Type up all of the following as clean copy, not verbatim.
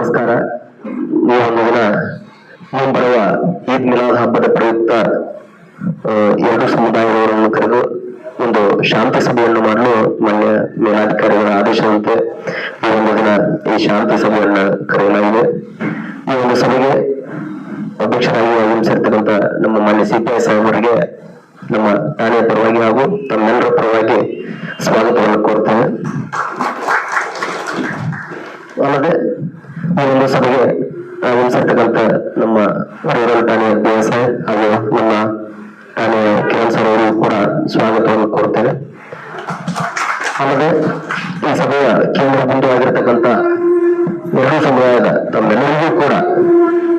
ನಮಸ್ಕಾರ. ಈ ಒಂದು ದಿನ ಮುಂಬರುವ ಈದ್ ಮಿಲಾದ್ ಹಬ್ಬದ ಪ್ರಯುಕ್ತ ಎರಡು ಸಮುದಾಯದವರನ್ನು ಕರೆದು ಒಂದು ಶಾಂತಿ ಸಭೆಯನ್ನು ಮಾಡಲು ಮಾನ್ಯ ಮೇಲಾಧಿಕಾರಿಗಳ ಆದೇಶದಂತೆ ಈ ಒಂದು ದಿನ ಈ ಶಾಂತಿ ಸಭೆಯನ್ನ ಕರೆಯಲಾಗಿದೆ. ಈ ಒಂದು ಸಭೆಗೆ ಅಧ್ಯಕ್ಷರಾಗಿ ಆಗಮಿಸಿರ್ತಕ್ಕಂಥ ನಮ್ಮ ಮಾನ್ಯ CPI ಸಾಹೇಬರಿಗೆ ನಮ್ಮ ಠಾಣೆಯ ಪರವಾಗಿ ಹಾಗೂ ತಮ್ಮೆಲ್ಲರ ಪರವಾಗಿ ಸ್ವಾಗತವನ್ನು ಕೋರ್ತೇನೆ. ಅಲ್ಲದೆ ಈ ಒಂದು ಸಭೆಗೆ ಆಗಮಿಸಿರ್ತಕ್ಕಂಥ ನಮ್ಮ ರೂರಲ್ ಠಾಣೆಯ PSI ಹಾಗೂ ನಮ್ಮ ಠಾಣೆಯ ಕಿರಣ್ ಸರ್ ಅವರು ಕೂಡ ಸ್ವಾಗತವನ್ನು ಕೋರ್ತೇನೆ. ಅಲ್ಲದೆ ಈ ಸಭೆಯ ಕೇಂದ್ರ ಬಿಂದು ಆಗಿರ್ತಕ್ಕಂಥ ಎರಡು ಸಮುದಾಯದ ತಮ್ಮೆಲ್ಲರಿಗೂ ಕೂಡ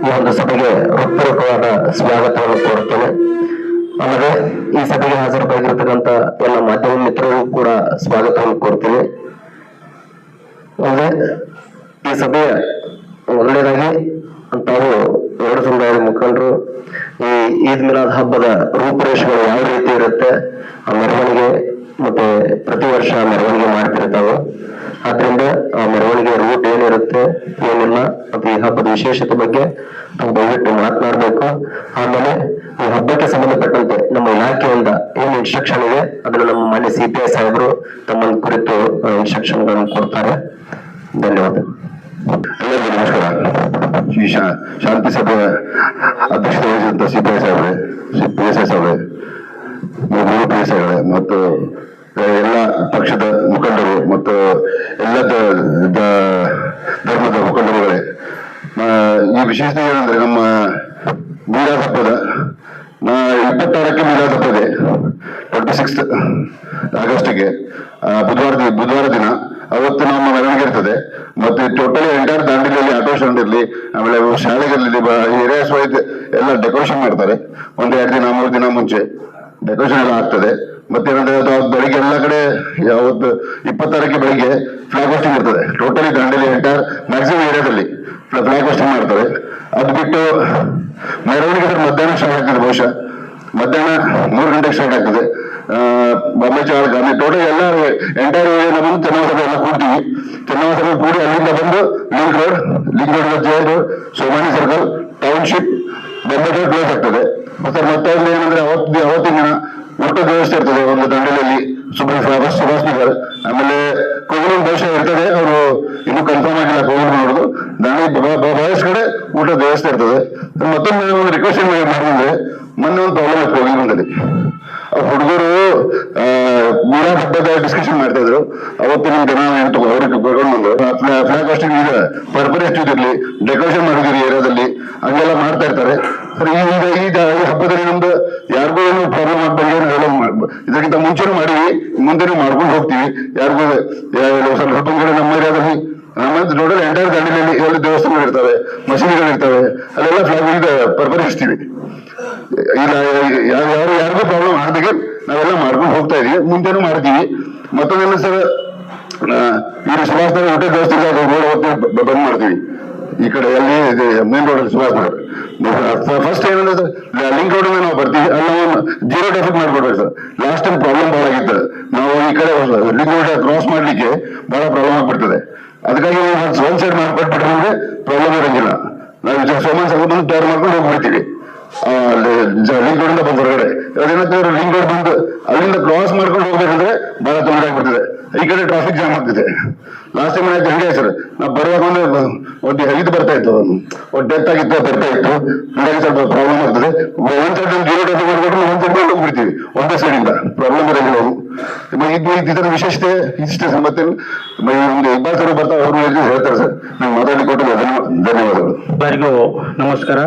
ಈ ಒಂದು ಸಭೆಗೆ ಹೃತ್ಪೂರ್ವಕವಾದ ಸ್ವಾಗತವನ್ನು ಕೋರುತ್ತೇನೆ. ಅಲ್ಲದೆ ಈ ಸಭೆಗೆ ಹಾಜರಾಗಿರ್ತಕ್ಕಂಥ ಎಲ್ಲ ಮಾಧ್ಯಮ ಮಿತ್ರರಿಗೂ ಕೂಡ ಸ್ವಾಗತವನ್ನು ಕೋರ್ತೀನಿ. ಅಲ್ಲದೆ ಈ ಸಭೆಯ ಮೊದಲನೇದಾಗಿ ತಾವು ಎರಡು ಸಮುದಾಯದ ಮುಖಂಡರು ಈ ಈದ್ ಮಿಲಾದ್ ಹಬ್ಬದ ರೂಪುರೇಷೆಗಳು ಯಾವ ರೀತಿ ಇರುತ್ತೆ, ಆ ಮೆರವಣಿಗೆ ಮತ್ತೆ ಪ್ರತಿ ವರ್ಷ ಮೆರವಣಿಗೆ ಮಾಡ್ತಿರ್ತಾವೆ. ಆದ್ರಿಂದ ಆ ಮೆರವಣಿಗೆ ರೂಟ್ ಏನಿರುತ್ತೆ ಏನಿಲ್ಲ ಮತ್ತು ಈ ಹಬ್ಬದ ವಿಶೇಷತೆ ಬಗ್ಗೆ ತಾವು ದಯವಿಟ್ಟು ಮಾತನಾಡಬೇಕು. ಆಮೇಲೆ ಈ ಹಬ್ಬಕ್ಕೆ ಸಂಬಂಧಪಟ್ಟಂತೆ ನಮ್ಮ ಇಲಾಖೆಯಿಂದ ಏನು ಇನ್ಸ್ಟ್ರಕ್ಷನ್ ಇದೆ ಅದನ್ನು ನಮ್ಮ ಮಾನ್ಯ CPI ಸಾಹೇಬರು ತಮ್ಮನ್ನು ಕುರಿತು ಇನ್ಸ್ಟ್ರಕ್ಷನ್ಗಳನ್ನು ಕೊಡ್ತಾರೆ. ಧನ್ಯವಾದ. ಎಲ್ಲರಿಗೂ ನಮಸ್ಕಾರ. ಈ ಶಾಂತಿ ಸಭೆಯ ಅಧ್ಯಕ್ಷತೆ ವಹಿಸಿದಂತ CPI ಸಾಹೇಬ್ರೆ, PSI ಸಾಹೇಬ್ರೆ, ಮೂರು PSIಗಳೇ ಮತ್ತು ಎಲ್ಲ ಪಕ್ಷದ ಮುಖಂಡರು ಮತ್ತು ಎಲ್ಲ ಧರ್ಮದ ಮುಖಂಡರುಗಳೇ, ಈ ವಿಶೇಷತೆ ಏನಂದ್ರೆ ನಮ್ಮ ಮಿಲಾದ್ ಹಬ್ಬದ 26ಕ್ಕೆ ಮಿಲಾದ್ ಹಬ್ಬ ಇದೆ. 26 ಆಗಸ್ಟ್ಗೆ ಬುಧವಾರ ದಿನ ಅವತ್ತು ನಮ್ಮ ಮೆರವಣಿಗೆ ಇರ್ತದೆ. ಮತ್ತೆ ಟೋಟಲಿ ಎಂಟೈರ್ ದಾಂಡೇಲಿಯಲ್ಲಿ ಆಟೋ ಸ್ಟ್ಯಾಂಡ್ ಇರಲಿ, ಆಮೇಲೆ ಶಾಲೆಗಳಲ್ಲಿ ಏರಿಯಾಸ್ ವೈಸ್ ಎಲ್ಲ ಡೆಕೋರೇಷನ್ ಮಾಡ್ತಾರೆ. 1-2 ದಿನ 3 ದಿನ ಮುಂಚೆ ಡೆಕೋರೇಷನ್ ಎಲ್ಲ ಆಗ್ತದೆ. ಮತ್ತೇನಂದ್ರೆ ಬೆಳಿಗ್ಗೆ ಎಲ್ಲ ಕಡೆ ಯಾವತ್ತು 26ಕ್ಕೆ ಬೆಳಿಗ್ಗೆ ಫ್ಲಾಗ್ ಹೋಸ್ಟಿಂಗ್ ಇರ್ತದೆ. ಟೋಟಲಿ ದಾಂಡೇಲಿ ಎಂಟೈರ್ ಮ್ಯಾಕ್ಸಿಮಮ್ ಏರಿಯಾದಲ್ಲಿ ಫ್ಲಾಗ್ ಹೋಸ್ಟಿಂಗ್ ಮಾಡ್ತಾರೆ. ಅದು ಬಿಟ್ಟು ಮೆರವಣಿಗೆ ಮಧ್ಯಾಹ್ನ ಸ್ಟಾರ್ಟ್ ಆಗ್ತದೆ. ಬಹುಶಃ ಮಧ್ಯಾಹ್ನ 3 ಗಂಟೆಗೆ ಸ್ಟಾರ್ಟ್ ಆಗ್ತದೆ. ಬಾಂಬೆ ಚಾವಲ್ ಗಾಂಧಿ ಟೋಟಲ್ ಎಲ್ಲ ಎಂಟೈರ್ ಏರಿಯಾ ಬಂದು ಚೆನ್ನವ ಎಲ್ಲ ಕೂಡ್ತೀವಿ. ಚೆನ್ನವ ಸಭೆ ಕೂಡಿ ಅಲ್ಲಿಂದ ಬಂದು link road jail road, Somani circle, township, Bombay Chawl close ಆಗ್ತದೆ. ಮತ್ತೆ ಏನಂದ್ರೆ ಅವತ್ತಿನ ದಿನ ಊಟದ ವ್ಯವಸ್ಥೆ ಇರ್ತದೆ. ಒಂದು ದಂಡೇಲಿಯಲ್ಲಿ ಸುಭಾಷ್ ನಗರ್, ಆಮೇಲೆ ಕೋಗಿಲು ಬಹುಶಃ ಇರ್ತದೆ. ಅವರು ಇನ್ನೂ ಕನ್ಫರ್ಮ್ ಆಗಿಲ್ಲ ಕೋಗಿಲು ನೋಡುದು. ಬಾಯ್ಸ್ ಕಡೆ ಊಟದ ವ್ಯವಸ್ಥೆ ಇರ್ತದೆ. ಮತ್ತೊಂದು ಒಂದು ರಿಕ್ವೆಸ್ಟ್ ಮಾಡಿದ್ರೆ ಮೊನ್ನೆ ಒಂದು ಪ್ರಾಬ್ಲಮ್ ಇತ್ತು ಕೋಗಿಲದಲ್ಲಿ. ಹುಡುಗರು ಮಿಲಾದ್ ಹಬ್ಬದ ಡಿಸ್ಕಷನ್ ಮಾಡ್ತಾ ಇದ್ರು. ಅವತ್ತಿನ ದಿನ ಅವ್ರಿಗೆ ಕರ್ಕೊಂಡು ಫ್ಲಾಗ್ ಹೋಸ್ಟಿಂಗ್ ಈಗ ಪರ್ಪರಿ ಇರ್ಲಿ, ಡೆಕೋರೇಷನ್ ಮಾಡಿದ್ರಿ ಏರಿಯಾದಲ್ಲಿ ಹಂಗೆಲ್ಲ ಮಾಡ್ತಾ ಇರ್ತಾರೆ. ಸರ್ ಈಗ ಈ ಹಬ್ಬದಲ್ಲಿ ನಮ್ದು ಯಾರಿಗೂ ಏನು ಪ್ರಾಬ್ಲಮ್ ಆಗ್ಬಾರ್ದು. ಇದಕ್ಕಿಂತ ಮುಂಚೆನೂ ಮಾಡಿವಿ, ಮುಂದೆನೂ ಮಾಡ್ಕೊಂಡು ಹೋಗ್ತೀವಿ. ಯಾರಿಗೂ ಸ್ವಲ್ಪ ಕಡೆ ನಮ್ಮ ಏರಿಯಾದಲ್ಲಿ ನೋಡಲು ಎಂಟೈರ್ ದಾಂಡೇಲಿಯಲ್ಲಿ ಎಲ್ಲ ದೇವಸ್ಥಾನಗಳು ಇರ್ತವೆ, ಮಸೀದಿಗಳು ಇರ್ತವೆ, ಅಲ್ಲೆಲ್ಲ ಫ್ಲಾಗ್ ಪರಿಹರಿಸ್ತೀವಿ. ಇಲ್ಲ ಯಾರಿಗೂ ಪ್ರಾಬ್ಲಮ್ ಆಗದಾಗೆ ನಾವೆಲ್ಲ ಮಾಡ್ಕೊಂಡು ಹೋಗ್ತಾ ಇದೀವಿ, ಮುಂದೆನೂ ಮಾಡ್ತೀವಿ. ಮತ್ತೊಂದೇನು ಸರ್, ಈ ಸುಭಾಷ್ ನಗರ ಊಟ ದೇವಸ್ಥಾನ ರೋಡ್ ಬಂದ್ ಮಾಡ್ತೀವಿ. ಈ ಕಡೆ ಎಲ್ಲಿ main road Subhash Nagar first ಏನಂದ್ರೆ ಸರ್ ಲಿಂಕ್ ರೋಡ್ ನಾವು ಬರ್ತೀವಿ. ಅಲ್ಲಿ ನಾವು ಜೀರೋ ಟ್ರಾಫಿಕ್ ಮಾಡ್ಕೊಡ್ಬೇಕು ಸರ್. ಲಾಸ್ಟ್ ಟೈಮ್ ಪ್ರಾಬ್ಲಮ್ ಬಹಳ ಆಗಿತ್ತು. ನಾವು ಈ ಕಡೆ ಲಿಂಕ್ ರೋಡ್ ಕ್ರಾಸ್ ಮಾಡ್ಲಿಕ್ಕೆ ಬಹಳ ಪ್ರಾಬ್ಲಮ್ ಆಗ್ಬಿಡ್ತದೆ. ಅದಕ್ಕಾಗಿ ಒಂದ್ ಸೈಡ್ ಮಾಡ್ಕೊಟ್ಬಿಟ್ರೆ ಪ್ರಾಬ್ಲಮ್ ಇರಂಗಿಲ್ಲ. ನಾವು ಸೋಮನ್ ಸಲ ಬಂದು ಟೈರ್ ಮಾಡ್ಕೊಂಡು ಹೋಗ್ಬಿಡ್ತೀವಿ. ಲಿಂಕ್ ರೋಡ್ ಇಂದ ಬಂದು ಹೊರಗಡೆ ಅದೇನಾಗ್ತದೆ, ಲಿಂಕ್ ರೋಡ್ ಬಂದು ಅಲ್ಲಿಂದ ಕ್ರಾಸ್ ಮಾಡ್ಕೊಂಡು ಹೋಗ್ಬೇಕಂದ್ರೆ ಬಹಳ ತೊಂದರೆ ಆಗ್ಬಿಡ್ತದೆ. ಈ ಕಡೆ ಟ್ರಾಫಿಕ್ ಜಾಮ್ ಆಗ್ತಿದೆ. ಲಾಸ್ಟ್ ಟೈಮ್ ಏನಾಯ್ತು ಹಂಗೆ ಸರ್, ನಾವು ಬರುವಾಗ ಒಂದು ಇದು ಬರ್ತಾ ಇತ್ತು, ಒಂದು ಡೆತ್ ಆಗಿತ್ತು ಬರ್ತಾ ಇತ್ತು. ಹಾಗಾಗಿ ಸ್ವಲ್ಪ ಪ್ರಾಬ್ಲಮ್ ಆಗ್ತದೆ. ಒಂದ್ ಸೈಡ್ ಜೀರೋ ಟ್ರಾಫಿಕ್ ಮಾಡ್ಬಿಟ್ಟು ಒಂದ್ ಸೈಡ್ ಹೋಗ್ಬಿಡ್ತೀವಿ, ಒಂದೇ ಸೈಡ್ ಇಂದ ಪ್ರಾಬ್ಲಮ್ ಇರಂಗಿಲ್ಲ. ಇದರ ವಿಶೇಷತೆ ಇಷ್ಟೇ. ಮತ್ತೆ ಒಂದು ಇಬ್ಬರು ಸರ್ ಬರ್ತಾ ಅವರು ಹೇಳ್ತಾರೆ ಸರ್. ನಾವು ಮಾತಾಡಿ ಕೊಟ್ಟು ಧನ್ಯವಾದಗಳು. ಎಲ್ಲರಿಗೂ ನಮಸ್ಕಾರ.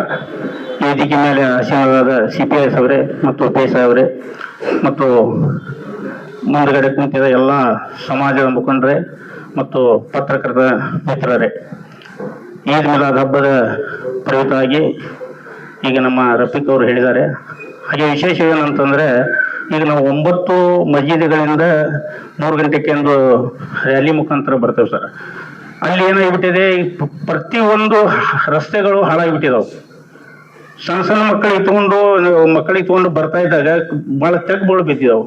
ವೇದಿಕೆ ಮೇಲೆ ಆಸೀನರಾದ CPI ಸಾಹೇಬ್ರೆ ಮತ್ತು PSI ಅವರೇ ಮತ್ತು ಮುಂದುಗಡೆ ಕುಂತಿದ ಎಲ್ಲ ಸಮಾಜದ ಮುಖಂಡರೇ ಮತ್ತು ಪತ್ರಕರ್ತ ಮಿತ್ರರೇ, ಈದ್ ಮಿಲಾದ್ ಹಬ್ಬದ ಪ್ರಯುಕ್ತವಾಗಿ ಈಗ ನಮ್ಮ ರಫೀಕ್ ಅವರು ಹೇಳಿದ್ದಾರೆ. ಹಾಗೆ ವಿಶೇಷ ಏನಂತಂದರೆ, ಈಗ ನಾವು 9 ಮಸೀದಿಗಳಿಂದ 3 ಗಂಟೆಗೆ ಒಂದು ರ್ಯಾಲಿ ಮುಖಾಂತರ ಬರ್ತೇವೆ ಸರ್. ಅಲ್ಲಿ ಏನಾಗಿಬಿಟ್ಟಿದೆ, ಪ್ರತಿಯೊಂದು ರಸ್ತೆಗಳು ಹಾಳಾಗಿಬಿಟ್ಟಿದಾವೆ. ಸಣ್ಣ ಮಕ್ಕಳಿಗೆ ತಗೊಂಡು ಬರ್ತಾ ಇದ್ದಾಗ ಭಾಳ ತೆಗ್ಗಳು ಬಿದ್ದಿದಾವೆ.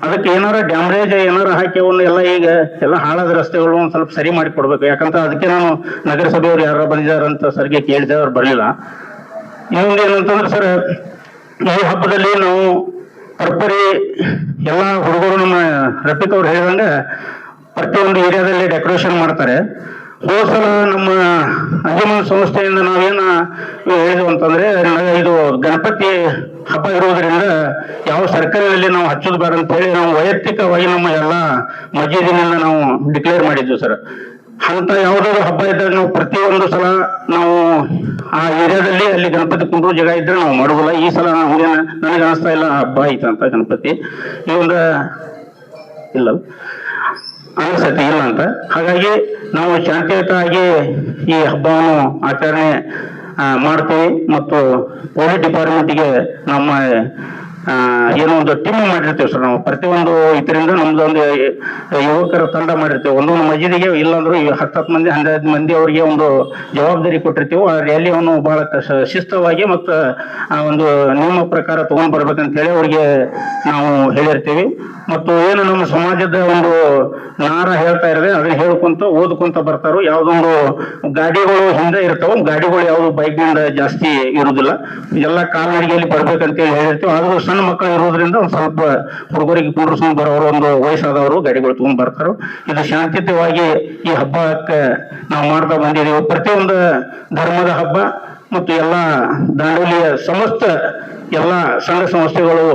ಅದಕ್ಕೆ ಏನಾರ ಡ್ಯಾಮ್ರೇಜ್ ಏನಾರ ಹಾಕಿ ಅವನ್ನ ಎಲ್ಲ ಈಗ ಎಲ್ಲ ಹಾಳಾದ ರಸ್ತೆಗಳು ಒಂದು ಸ್ವಲ್ಪ ಸರಿ ಮಾಡಿ ಕೊಡ್ಬೇಕು. ಯಾಕಂತ ಅದಕ್ಕೆ ನಾನು ನಗರಸಭೆಯವರು ಯಾರು ಬಂದಿದ್ದಾರಂತ ಸರ್ಗೆ ಕೇಳಿದೆ, ಅವ್ರು ಬರಲಿಲ್ಲ. ಇನ್ನೊಂದು ಏನಂತಂದ್ರೆ ಸರ್, ಈ ಹಬ್ಬದಲ್ಲಿ ನಾವು ಪರ್ಪರಿ ಎಲ್ಲ ಹುಡುಗರು ನಮ್ಮ ರಫೀಕ್ ಅವ್ರು ಹೇಳಿದಂಗೆ ಪ್ರತಿಯೊಂದು ಏರಿಯಾದಲ್ಲಿ ಡೆಕೋರೇಷನ್ ಮಾಡ್ತಾರೆ. ಹೋದ ಸಲ ನಮ್ಮ ಅಂಜುಮನ್ ಸಂಸ್ಥೆಯಿಂದ ನಾವೇನು ಹೇಳಿದ್ವು ಅಂತಂದ್ರೆ, ಇದು ಗಣಪತಿ ಹಬ್ಬ ಇರುವುದರಿಂದ ಯಾವ ಸರ್ಕಲ್ನಲ್ಲಿ ನಾವು ಹಚ್ಚೋದು ಬೇಡ ಅಂತ ಹೇಳಿ ನಾವು ವೈಯಕ್ತಿಕವಾಗಿ ನಮ್ಮ ಎಲ್ಲ ಮಸೀದಿನಿಂದ ನಾವು ಡಿಕ್ಲೇರ್ ಮಾಡಿದ್ವಿ ಸರ್. ಅಂತ ಯಾವುದಾದ್ರು ಹಬ್ಬ ಇದ್ದಾಗ ನಾವು ಪ್ರತಿಯೊಂದು ಸಲ ನಾವು ಆ ಏರಿಯಾದಲ್ಲಿ ಅಲ್ಲಿ ಗಣಪತಿ ಕುಂಡ್ರು ಜಾಗ ಇದ್ರೆ ನಾವು ಮಾಡುದಿಲ್ಲ. ಈ ಸಲ ನನಗೆ ಅನಿಸ್ತಾ ಇಲ್ಲ ಹಬ್ಬ ಐತಂತ ಗಣಪತಿ ಈ ಒಂದು ಇಲ್ಲ ಅನಿಸತಿ ಇಲ್ಲ ಅಂತ. ಹಾಗಾಗಿ ನಾವು ಶಾಂತಿಯುತವಾಗಿ ಈ ಹಬ್ಬವನ್ನು ಆಚರಣೆ ಮಾಡ್ತೀವಿ. ಮತ್ತು ಪೊಲೀಸ್ ಡಿಪಾರ್ಟ್ಮೆಂಟ್ಗೆ ನಮ್ಮ ಏನೋ ಒಂದು ಟೀಮ್ ಮಾಡಿರ್ತೀವಿ ಸರ್. ನಾವು ಪ್ರತಿಯೊಂದು ಇದರಿಂದ ನಮ್ದು ಒಂದು ಯುವಕರ ತಂಡ ಮಾಡಿರ್ತೀವಿ. ಒಂದೊಂದು ಮಸೀದಿಗೆ ಇಲ್ಲಾಂದ್ರೂ 10 ಮಂದಿ 11 ಮಂದಿ ಅವರಿಗೆ ಒಂದು ಜವಾಬ್ದಾರಿ ಕೊಟ್ಟಿರ್ತೀವಿ. ಆ ರ್ಯಾಲಿಯನ್ನು ಬಹಳ ಶಿಸ್ತವಾಗಿ ಮತ್ತು ಒಂದು ನಿಯಮ ಪ್ರಕಾರ ತಗೊಂಡ್ ಬರ್ಬೇಕಂತ ಹೇಳಿ ಅವರಿಗೆ ನಾವು ಹೇಳಿರ್ತೀವಿ. ಮತ್ತು ಏನು ನಮ್ಮ ಸಮಾಜದ ಒಂದು ನಾರ ಹೇಳ್ತಾ ಇರದೆ ಅದನ್ನ ಹೇಳ್ಕೊಂತ ಓದ್ಕೊಂತ ಬರ್ತಾರೋ. ಯಾವ್ದೊಂದು ಗಾಡಿಗಳು ಹಿಂದೆ ಇರ್ತಾವ, ಗಾಡಿಗಳು ಯಾವ್ದು ಬೈಕ್ನಿಂದ ಜಾಸ್ತಿ ಇರುವುದಿಲ್ಲ, ಎಲ್ಲ ಕಾಲ್ನಡಿಗೆಯಲ್ಲಿ ಬರ್ಬೇಕಂತೇಳಿ ಹೇಳಿರ್ತೀವಿ. ಆದ್ರೂ ಸಣ್ಣ ಮಕ್ಕಳು ಇರೋದ್ರಿಂದ ಒಂದು ಸ್ವಲ್ಪ ಹುಡುಗರಿಗೆ ಕುಂಡ್ರಸ್ಕೊಂಡ್ ಬರೋರು, ಒಂದು ವಯಸ್ಸಾದವರು ಗಾಡಿಗಳು ತಗೊಂಡ್ ಬರ್ತಾರೋ. ಇದು ಶಾಂತಿಯುತವಾಗಿ ಈ ಹಬ್ಬಕ್ಕೆ ನಾವು ಮಾಡ್ತಾ ಬಂದಿದ್ದೀವಿ. ಪ್ರತಿಯೊಂದು ಧರ್ಮದ ಹಬ್ಬ ಮತ್ತು ಎಲ್ಲ ದಾಂಡೇಲಿಯ ಸಮಸ್ತ ಎಲ್ಲ ಸಂಘ ಸಂಸ್ಥೆಗಳು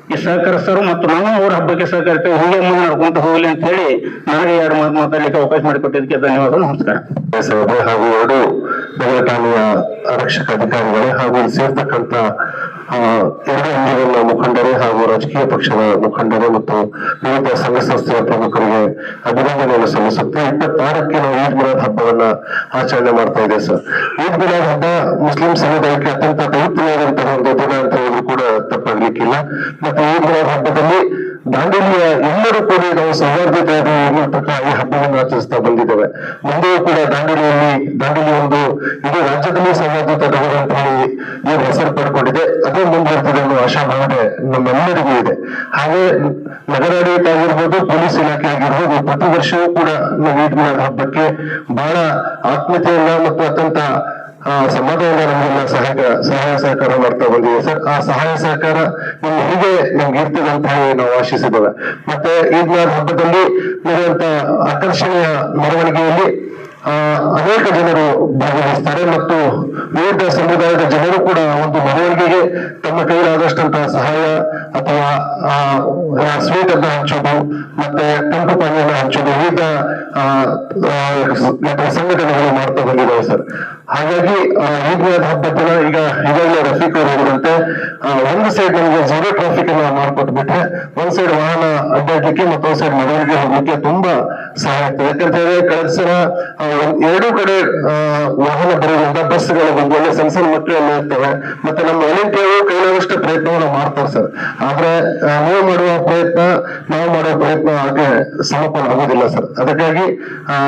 ಈ ಸಹಕರಿಸ್ತಾರೆ ಮತ್ತು ನಾವು ಅವ್ರ ಹಬ್ಬಕ್ಕೆ ಸಹಕರಿಸ್ತೇವೆ. ಹೀಗೆ ಮುಂದೆ ನಡ್ಕೊಂತ ಹೋಗಲಿ ಅಂತ ಹೇಳಿ ನನಗೆ 2 ಮಾತು ಮಾತಾಡಲಿಕ್ಕೆ ಅವಕಾಶ ಮಾಡಿಕೊಟ್ಟಿದ್ದಕ್ಕೆ ಧನ್ಯವಾದ. ನಮಸ್ಕಾರ. ಹಾಗೂ 2 ನಗರ ಠಾಣೆಯ ಆರಕ್ಷಕ ಅಧಿಕಾರಿಗಳೇ ಹಾಗೂ ಸೇರ್ತಕ್ಕಂಥ 2 ಅಂಜುಮನ್ನ ಮುಖಂಡರೇ ಹಾಗೂ ರಾಜಕೀಯ ಪಕ್ಷದ ಮುಖಂಡರೇ ಮತ್ತು ವಿವಿಧ ಸಂಘ ಸಂಸ್ಥೆಯ ಪ್ರಮುಖರಿಗೆ ಅಭಿನಂದನೆಯನ್ನು ಸಲ್ಲಿಸುತ್ತೆ. 26ಕ್ಕೆ ನಾವು ಈದ್ ಮಿಲಾದ್ ಹಬ್ಬವನ್ನ ಆಚರಣೆ ಮಾಡ್ತಾ ಇದ್ದೇವೆ ಸರ್. ಈದ್ ಮಿಲಾದ್ ಹಬ್ಬ ಮುಸ್ಲಿಂ ಸಮುದಾಯಕ್ಕೆ ಅತ್ಯಂತ ಪವಿತ್ರವಾದಂತಹ ಒಂದು ದಿನ ಅಂತ ಹೇಳಿದ್ರು ಕೂಡ ತಪ್ಪಾಗ್ಲಿಕ್ಕಿಲ್ಲ. ಮತ್ತೆ ಈದ್ ಮಿಲಾದ್ ಹಬ್ಬದಲ್ಲಿ ದಾಂಡೇಲಿಯ ಎಲ್ಲರೂ ಕೂಡ ನಾವು ಸೌಹಾರ್ದತೆಯಾಗಿ ಮೂಲಕ ಈ ಹಬ್ಬವನ್ನು ಆಚರಿಸ್ತಾ ಬಂದಿದ್ದೇವೆ. ಮುಂದೆಯೂ ಕೂಡ ದಾಂಡೇಲಿ ಒಂದು ಇಡೀ ರಾಜ್ಯದಲ್ಲಿ ಸೌಹಾರ್ದತೆ ನಗರ ಅಂತ ಹೇಳಿ ಏನು ಹೆಸರು ಪಡ್ಕೊಂಡಿದೆ, ಅದೇ ಮುಂದುವರೆದಿದೆ ಅನ್ನೋ ಆಶಾಭಾವನೆ ನಮ್ಮೆಲ್ಲರಿಗೂ ಇದೆ. ಹಾಗೆ ನಗರಾಡಳಿತ ಆಗಿರ್ಬೋದು, ಪೊಲೀಸ್ ಇಲಾಖೆ ಆಗಿರ್ಬೋದು, ಪ್ರತಿ ವರ್ಷವೂ ಕೂಡ ನಾವು ಈದ್ ಮಿಲಾದ್ ಹಬ್ಬಕ್ಕೆ ಬಹಳ ಆತ್ಮೀಯತೆಯನ್ನ ಮತ್ತು ಅತ್ಯಂತ ಸಮಾಧಾನದಿಂದ ನಮಗೆಲ್ಲ ಸಹಾಯ ಸಹಕಾರ ಮಾಡ್ತಾ ಬಂದಿದೆ ಸರ್. ಆ ಸಹಾಯ ಸಹಕಾರ ಹೀಗೆ ನಮ್ಗೆ ಇರ್ತದೆ ಅಂತ ಹೇಳಿ ನಾವು ಆಶಿಸಿದ್ದೇವೆ. ಮತ್ತೆ ಈದ್ ಮಿಲಾದ್ ಹಬ್ಬದಲ್ಲಿ ನಡೆಯುವಂತ ಆಕರ್ಷಣೀಯ ಮೆರವಣಿಗೆಯಲ್ಲಿ ಅನೇಕ ಜನರು ಭಾಗವಹಿಸ್ತಾರೆ ಮತ್ತು ವಿವಿಧ ಸಮುದಾಯದ ಜನರು ಕೂಡ ಒಂದು ಮೆರವಣಿಗೆಗೆ ತಮ್ಮ ಕೈಲಾದಷ್ಟಂತಹ ಸಹಾಯ ಅಥವಾ ಸ್ವೀಟ್ ಅನ್ನ ಹಂಚೋದು ಮತ್ತೆ ತಂಪು ಪಾನೀಯನ್ನ ಹಂಚೋದು ವಿವಿಧ ಸಂಘಟನೆಗಳು ಮಾಡ್ತಾ ಬಂದಿದ್ದಾವೆ ಸರ್. ಹಾಗಾಗಿ ಈದ್ ಮಿಲಾದ್ ಹಬ್ಬದ ದಿನ ಈಗ ಈಗಾಗಲೇ ರಫೀಕ್ ಅವರು ಹೇಳಿದಂತೆ ಒಂದು ಸೈಡ್ ನಮಗೆ 0 ಟ್ರಾಫಿಕ್ ಅನ್ನ ಮಾಡ್ಕೊಟ್ಬಿಟ್ರೆ ಒಂದ್ ಸೈಡ್ ವಾಹನ ಅಡ್ಡಾಡ್ಲಿಕ್ಕೆ ಮತ್ತೊಂದ್ ಸೈಡ್ ಮೆರವಣಿಗೆ ಹೋಗ್ಲಿಕ್ಕೆ ತುಂಬಾ ಸಹಾಯ ಆಗ್ತದೆ. ಯಾಕಂತ ಹೇಳಿದ್ರೆ ಕಳೆದ ಸಲ 2 ಕಡೆ ವಾಹನ ಬರೋದ್ರಿಂದ ಬಸ್ಗಳು ಬಂದು ಒಳ್ಳೆ ಸಣ್ಣ ಮಕ್ಕಳೆಲ್ಲ ಇರ್ತವೆ. ಮತ್ತೆ ನಮ್ಮ ವಾಲಂಟಿಯರು ಕೈಲಾದಷ್ಟು ಪ್ರಯತ್ನವನ್ನು ಮಾಡ್ತಾರೆ ಸರ್. ಆದ್ರೆ ನೀವು ಮಾಡುವ ಪ್ರಯತ್ನ ನಾವು ಮಾಡುವ ಪ್ರಯತ್ನ ಹಾಗೆ ಸಮರ್ಪಣ ಆಗುದಿಲ್ಲ ಸರ್. ಅದಕ್ಕಾಗಿ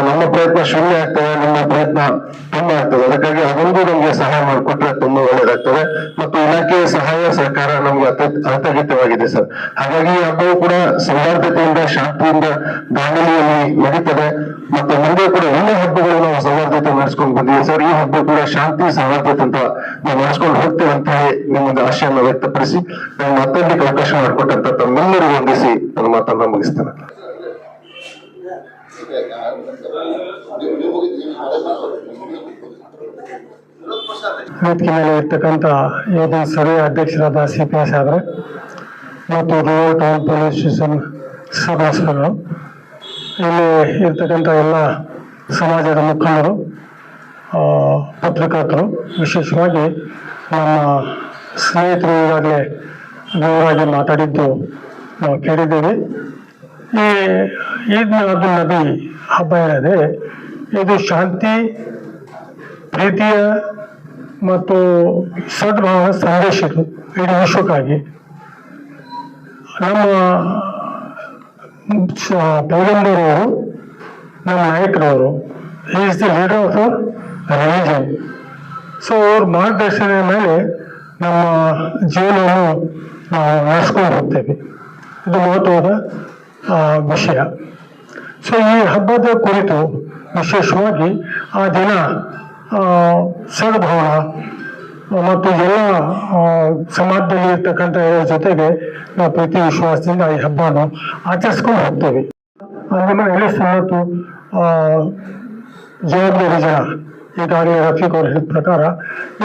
ನಮ್ಮ ಪ್ರಯತ್ನ ಶೂನ್ಯ ಆಗ್ತದೆ, ನಿಮ್ಮ ಪ್ರಯತ್ನ ತುಂಬಾ ಆಗ್ತದೆ. ಅದಕ್ಕಾಗಿ ಅದೊಂದು ನಮ್ಗೆ ಸಹಾಯ ಮಾಡಿಕೊಟ್ರೆ ತುಂಬಾ ಒಳ್ಳೇದಾಗ್ತದೆ. ಮತ್ತು ಇಲಾಖೆಯ ಸಹಾಯ ಸಹಕಾರ ನಮ್ಗೆ ಅತ್ಯಗತ್ಯವಾಗಿದೆ ಸರ್. ಹಾಗಾಗಿ ಈ ಹಬ್ಬವು ಕೂಡ ಸೌಹಾರ್ದತೆಯಿಂದ ಶಾಂತಿಯಿಂದ ದಾಂಡೇಲಿಯಲ್ಲಿ ನಡೀತದೆ. ಮತ್ತೆ ಮುಂದೆ ಕೂಡ ಎಲ್ಲ ಹಬ್ಬಗಳು ನಾವು ಸೌಹಾರ್ದತೆ ನಡೆಸ್ಕೊಂಡು ಬಂದಿದ್ದೀವಿ ಸರ್. ಈ ಹಬ್ಬ ಕೂಡ ಶಾಂತಿ ಸೌಹಾರ್ದತೆ ಅಂತ ನಾವು ನಡೆಸ್ಕೊಂಡು ಹೋಗ್ತೇವೆ ಅಂತ ಹೇಳಿ ನಿಮ್ಮೊಂದು ಆಶೆಯನ್ನು ವ್ಯಕ್ತಪಡಿಸಿ ನಾನು ಮಾತಾಡ್ಲಿಕ್ಕೆ ಅವಕಾಶ ಮಾಡಿಕೊಟ್ಟಂತ ತಮ್ಮೆಲ್ಲರಿಗೂ ವಂದಿಸಿ ನನ್ನ ಮಾತನ್ನ ಮುಗಿಸ್ತೇನೆ. ವೇದಿಕೆ ಮೇಲೆ ಇರ್ತಕ್ಕಂಥ ಯೋಧನ ಸಭೆಯ ಅಧ್ಯಕ್ಷರಾದ CPI ಸಾಹೇಬ್ರೆ ಮತ್ತು ರೂರಲ್ ಟೌನ್ ಪೊಲೀಸ್ ಸ್ಟೇಷನ್ ಸದಸ್ಯರು, ಇಲ್ಲಿ ಇರ್ತಕ್ಕಂಥ ಎಲ್ಲ ಸಮಾಜದ ಮುಖಂಡರು, ಪತ್ರಕರ್ತರು, ವಿಶೇಷವಾಗಿ ನಮ್ಮ ಸ್ನೇಹಿತರು ಈಗಾಗಲೇ ವಿವರವಾಗಿ ಮಾತಾಡಿದ್ದು ನಾವು ಕೇಳಿದ್ದೇವೆ. ಈ ಈದ್ ಮಿಲಾದ್ ನಬಿ ಹಬ್ಬ ಏನಿದೆ ಇದು ಶಾಂತಿ, ಪ್ರೀತಿಯ ಮತ್ತು ಸದ್ಭಾವನ ಸಂದೇಶ ಇದು ಇಡೀ ವಿಶ್ವಕ್ಕಾಗಿ. ನಮ್ಮ ಪೈಗಂಬರವರು, ನಮ್ಮ ನಾಯಕರವರು, he is the leader of religion. So ಅವ್ರ ಮಾರ್ಗದರ್ಶನದ ಮೇಲೆ ನಮ್ಮ ಜೀವನವನ್ನು ನಾವು ನಡೆಸ್ಕೊಂಡು ಹೋಗ್ತೇವೆ. ಇದು ಮಹತ್ವದ ವಿಷಯ. ಸೊ ಈ ಹಬ್ಬದ ಕುರಿತು ವಿಶೇಷವಾಗಿ ಆ ದಿನ ಸದ್ಭಾವನ ಮತ್ತು ಎಲ್ಲ ಸಮಾಜದಲ್ಲಿ ಇರ್ತಕ್ಕಂಥ ಜೊತೆಗೆ ನಾವು ಪ್ರೀತಿ ವಿಶ್ವಾಸದಿಂದ ಈ ಹಬ್ಬವನ್ನು ಆಚರಿಸ್ಕೊಂಡು ಹೋಗ್ತೇವೆ. ನಮ್ಮ ಮನೆಯಲ್ಲಿ ಸುನ್ನತ್ತು ಜವಾಬ್ದಾರಿ ಜನ ಈಗಾಗಲೇ ರಫೀಕ್ ಅವರು ಹೇಳಿದ ಪ್ರಕಾರ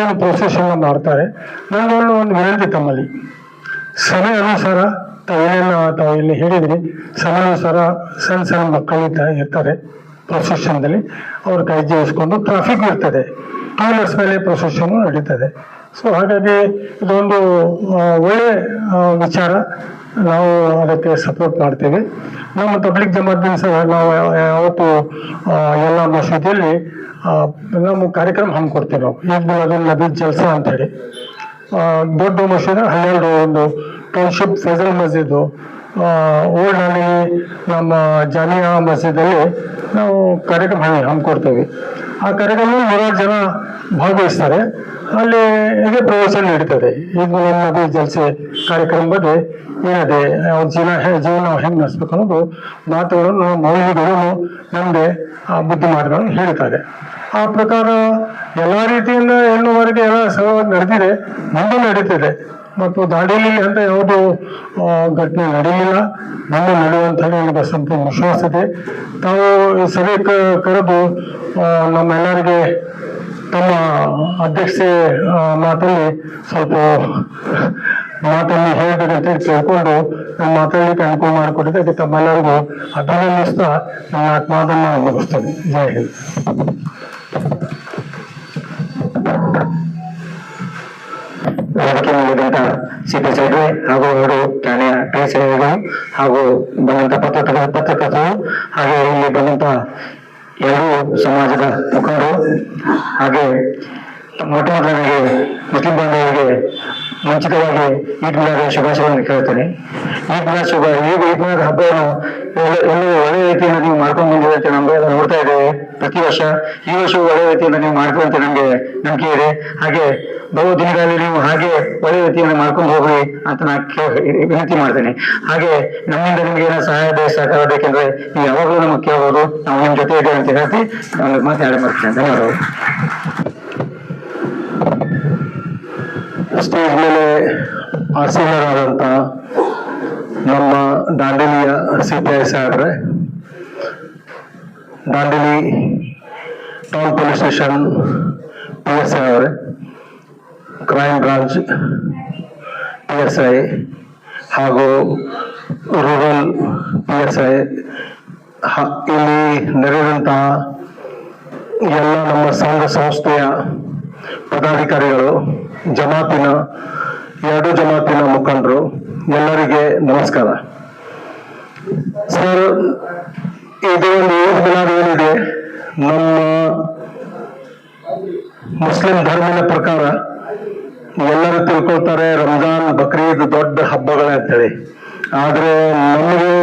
ಏನು ಪ್ರೊಸೆಷನ್ ಮಾಡ್ತಾರೆ. ನನಗೊಂದು ವಿನಂತಿ ತಮ್ಮಲ್ಲಿ, ಸಮಯ ಅನುಸಾರ ತಾವು ಇಲ್ಲಿ ಹೇಳಿದ್ರಿ, ಸಮಯಾನುಸಾರ ಸಣ್ಣ ಮಕ್ಕಳು ಇರ್ತಾರೆ ಪ್ರೊಸೆಷನ್ದಲ್ಲಿ, ಅವ್ರ ಕೈ ಜೀವಿಸ್ಕೊಂಡು ಟ್ರಾಫಿಕ್ ಇರ್ತದೆ, ಟೂ ವೀಲರ್ಸ್ ಮೇಲೆ ಪ್ರೊಸೆಷನ್ ನಡೀತದೆ. ಸೊ ಹಾಗಾಗಿ ಇದೊಂದು ಒಳ್ಳೆ ವಿಚಾರ, ನಾವು ಅದಕ್ಕೆ ಸಪೋರ್ಟ್ ಮಾಡ್ತೇವೆ. ನಮ್ಮ ತಬ್ಲಿಕ್ ಜಮಾತಿನ ಸಹ ನಾವು ಯಾವತ್ತು ಎಲ್ಲ ಮಸೀದಿಯಲ್ಲಿ ನಮ್ಮ ಕಾರ್ಯಕ್ರಮ ಹಮ್ಮಿಕೊಡ್ತೇವೆ. ನಾವು ಈದ್ ಮಿಲಾದುನ್ ನಬಿ ಜಲ್ಸಾ ಅಂತ ಹೇಳಿ ದೊಡ್ಡ ಮಸೀದ 12 ಒಂದು ಟೌನ್ಶಿಪ್ ಫೈಜಲ್ ಮಸ್ಜಿದ್ ಓಲ್ಡ್ ನಲ್ಲಿ ನಮ್ಮ ಜಾಮಿಯಾ ಮಸ್ಜಿದಲ್ಲಿ ನಾವು ಕಾರ್ಯಕ್ರಮ ಹಮ್ಮಿಕೊಡ್ತೇವೆ. ಆ ಕಾರ್ಯಕ್ರಮದಲ್ಲಿ 100 ಜನ ಭಾಗವಹಿಸ್ತಾರೆ. ಅಲ್ಲಿ ಹೇಗೆ ಪ್ರವಚನ ನಡೀತದೆ, ಈದ್ ಮಿಲಾದುನ್ ನಬಿ ಜಲ್ಸೆ ಕಾರ್ಯಕ್ರಮ ಬಗ್ಗೆ ಏನಿದೆ, ಜೀವನ ಹೆಂಗೆ ನಡೆಸ್ಬೇಕು ಅನ್ನೋದು ಮಾತುಗಳನ್ನು ಮೌಲ್ಯಗಳನ್ನು ನಮಗೆ ಆ ಬುದ್ಧಿಮಾತುಗಳನ್ನು ಹೇಳ್ತಾರೆ. ಆ ಪ್ರಕಾರ ಎಲ್ಲ ರೀತಿಯಿಂದ ಇನ್ನುವರೆಗೆ ಎಲ್ಲ ಸಲುವಾಗಿ ನಡೆದಿದೆ, ಮುಂದೆ ನಡೀತಿದೆ. ಮತ್ತು ದಾಂಡೇಲಿ ಅಂತ ಯಾವುದೂ ಘಟನೆ ನಡೆಯಲಿಲ್ಲ, ಮುಂದೆ ನಡೆಯುವಂತ ನನಗೆ ಸಂಪೂರ್ಣ ವಿಶ್ವಾಸ ಇದೆ. ತಾವು ಸಭೆ ಕರೆದು ನಮ್ಮೆಲ್ಲರಿಗೆ ತಮ್ಮ ಅಧ್ಯಕ್ಷೆ ಮಾತಲ್ಲಿ ಸ್ವಲ್ಪ ಮಾತನ್ನು ಹೇಳಬೇಕಂತ ಕೇಳ್ಕೊಂಡು ನಾನು ಮಾತಾಡಲಿಕ್ಕೆ ಅನುಕೂಲ ಮಾಡಿಕೊಟ್ಟಿದ್ದೆ. ತಮ್ಮೆಲ್ಲರಿಗೂ ಅಭಿನಂದಿಸ್ತಾ ನನ್ನ ಮಾತನ್ನು ಮುಗಿಸ್ತೇನೆ. ಜೈ ಹಿಂದ್. ವೇದಿಕೆ ಮೇಲಿದ್ದಂತ ಸಿಪಿ ಸೈಡ್ವೆ ಹಾಗೂ ಅವರು ಠಾಣೆಯ ಠಾಣೆ ಹಾಗೂ ಬಂದಂತ ಪತ್ರಕರ್ತರು ಹಾಗೆ ಇಲ್ಲಿ ಬಂದಂತ ಎರಡೂ ಸಮಾಜದ ಮುಖಂಡರು ಹಾಗೆ ಮೊಟ್ಟ ಮೊದಲನಿಗೆ ಮುಸ್ಲಿಂ ಬಾಂಧವರಿಗೆ ಮುಂಚಿತವಾಗಿ ಈದ್ ಮಿಲಾದ್ ಶುಭಾಶಯಗಳನ್ನು ಕೇಳ್ತೇನೆ. ಈದ್ ಮಿಲಾದ್ ಹಬ್ಬವನ್ನು ಎಲ್ಲೂ ಒಳ್ಳೆ ರೀತಿಯಿಂದ ನೀವು ಮಾಡ್ಕೊಂಡು ಬಂದಿದೆ ಅಂತ ನಮ್ಗೆ ನೋಡ್ತಾ ಇದ್ದೇವೆ ಪ್ರತಿ ವರ್ಷ. ಈ ವರ್ಷವೂ ಒಳ್ಳೆ ರೀತಿಯಿಂದ ನೀವು ಮಾಡ್ಕೊಂತ ನಮ್ಗೆ ನಂಬಿಕೆ ಇದೆ. ಹಾಗೆ ಬಹು ದಿನಗಳಲ್ಲಿ ನೀವು ಹಾಗೆ ಒಳ್ಳೆ ರೀತಿಯನ್ನು ಮಾಡ್ಕೊಂಡು ಹೋಗ್ರಿ ಅಂತ ನಾನು ವಿನಂತಿ ಮಾಡ್ತೇನೆ. ಹಾಗೆ ನಮ್ಮಿಂದ ನಿಮ್ಗೆ ಏನೋ ಸಹಾಯ ಸಹಕಾರ ಬೇಕೆಂದ್ರೆ ನೀವು ಯಾವಾಗಲೂ ನಮಗೆ ಕೇಳಬಹುದು, ನಾವು ನಿಮ್ಮ ಜೊತೆ ಇದ್ದೇವೆ ಅಂತ ಹೇಳ್ತಿ ಮಾತಾಡಿ ಮಾಡ್ತೇನೆ. ಧನ್ಯವಾದಗಳು. ಸ್ಟೇಜ್ ಮೇಲೆ ಆಸೀನರಾದಂಥ ನಮ್ಮ ದಾಂಡೇಲಿಯ CPI ಸಾಹೇಬ್ರೆ, Dandeli town police station PSI ಅವರೇ, ಕ್ರೈಮ್ ಬ್ರಾಂಚ್ PSI ಹಾಗೂ ರೂರಲ್ PSI, ಇಲ್ಲಿ ನೆರೆದಂತಹ ಎಲ್ಲ ನಮ್ಮ ಸಂಘ ಸಂಸ್ಥೆಯ ಪದಾಧಿಕಾರಿಗಳು, ಜಮಾತಿನ ಎರಡು ಜಮಾತಿನ ಮುಖಂಡರು, ಎಲ್ಲರಿಗೆ ನಮಸ್ಕಾರ. ಸರ್, ಇದು ಒಂದು ಈದ್ ಮಿಲಾದ್ ಏನಿದೆ, ನಮ್ಮ ಮುಸ್ಲಿಂ ಧರ್ಮದ ಪ್ರಕಾರ ಎಲ್ಲರೂ ತಿಳ್ಕೊಳ್ತಾರೆ ರಂಜಾನ್ ಬಕ್ರೀದ್ ದೊಡ್ಡ ಹಬ್ಬಗಳೇ ಅಂತೇಳಿ. ಆದ್ರೆ ನಮಗೆ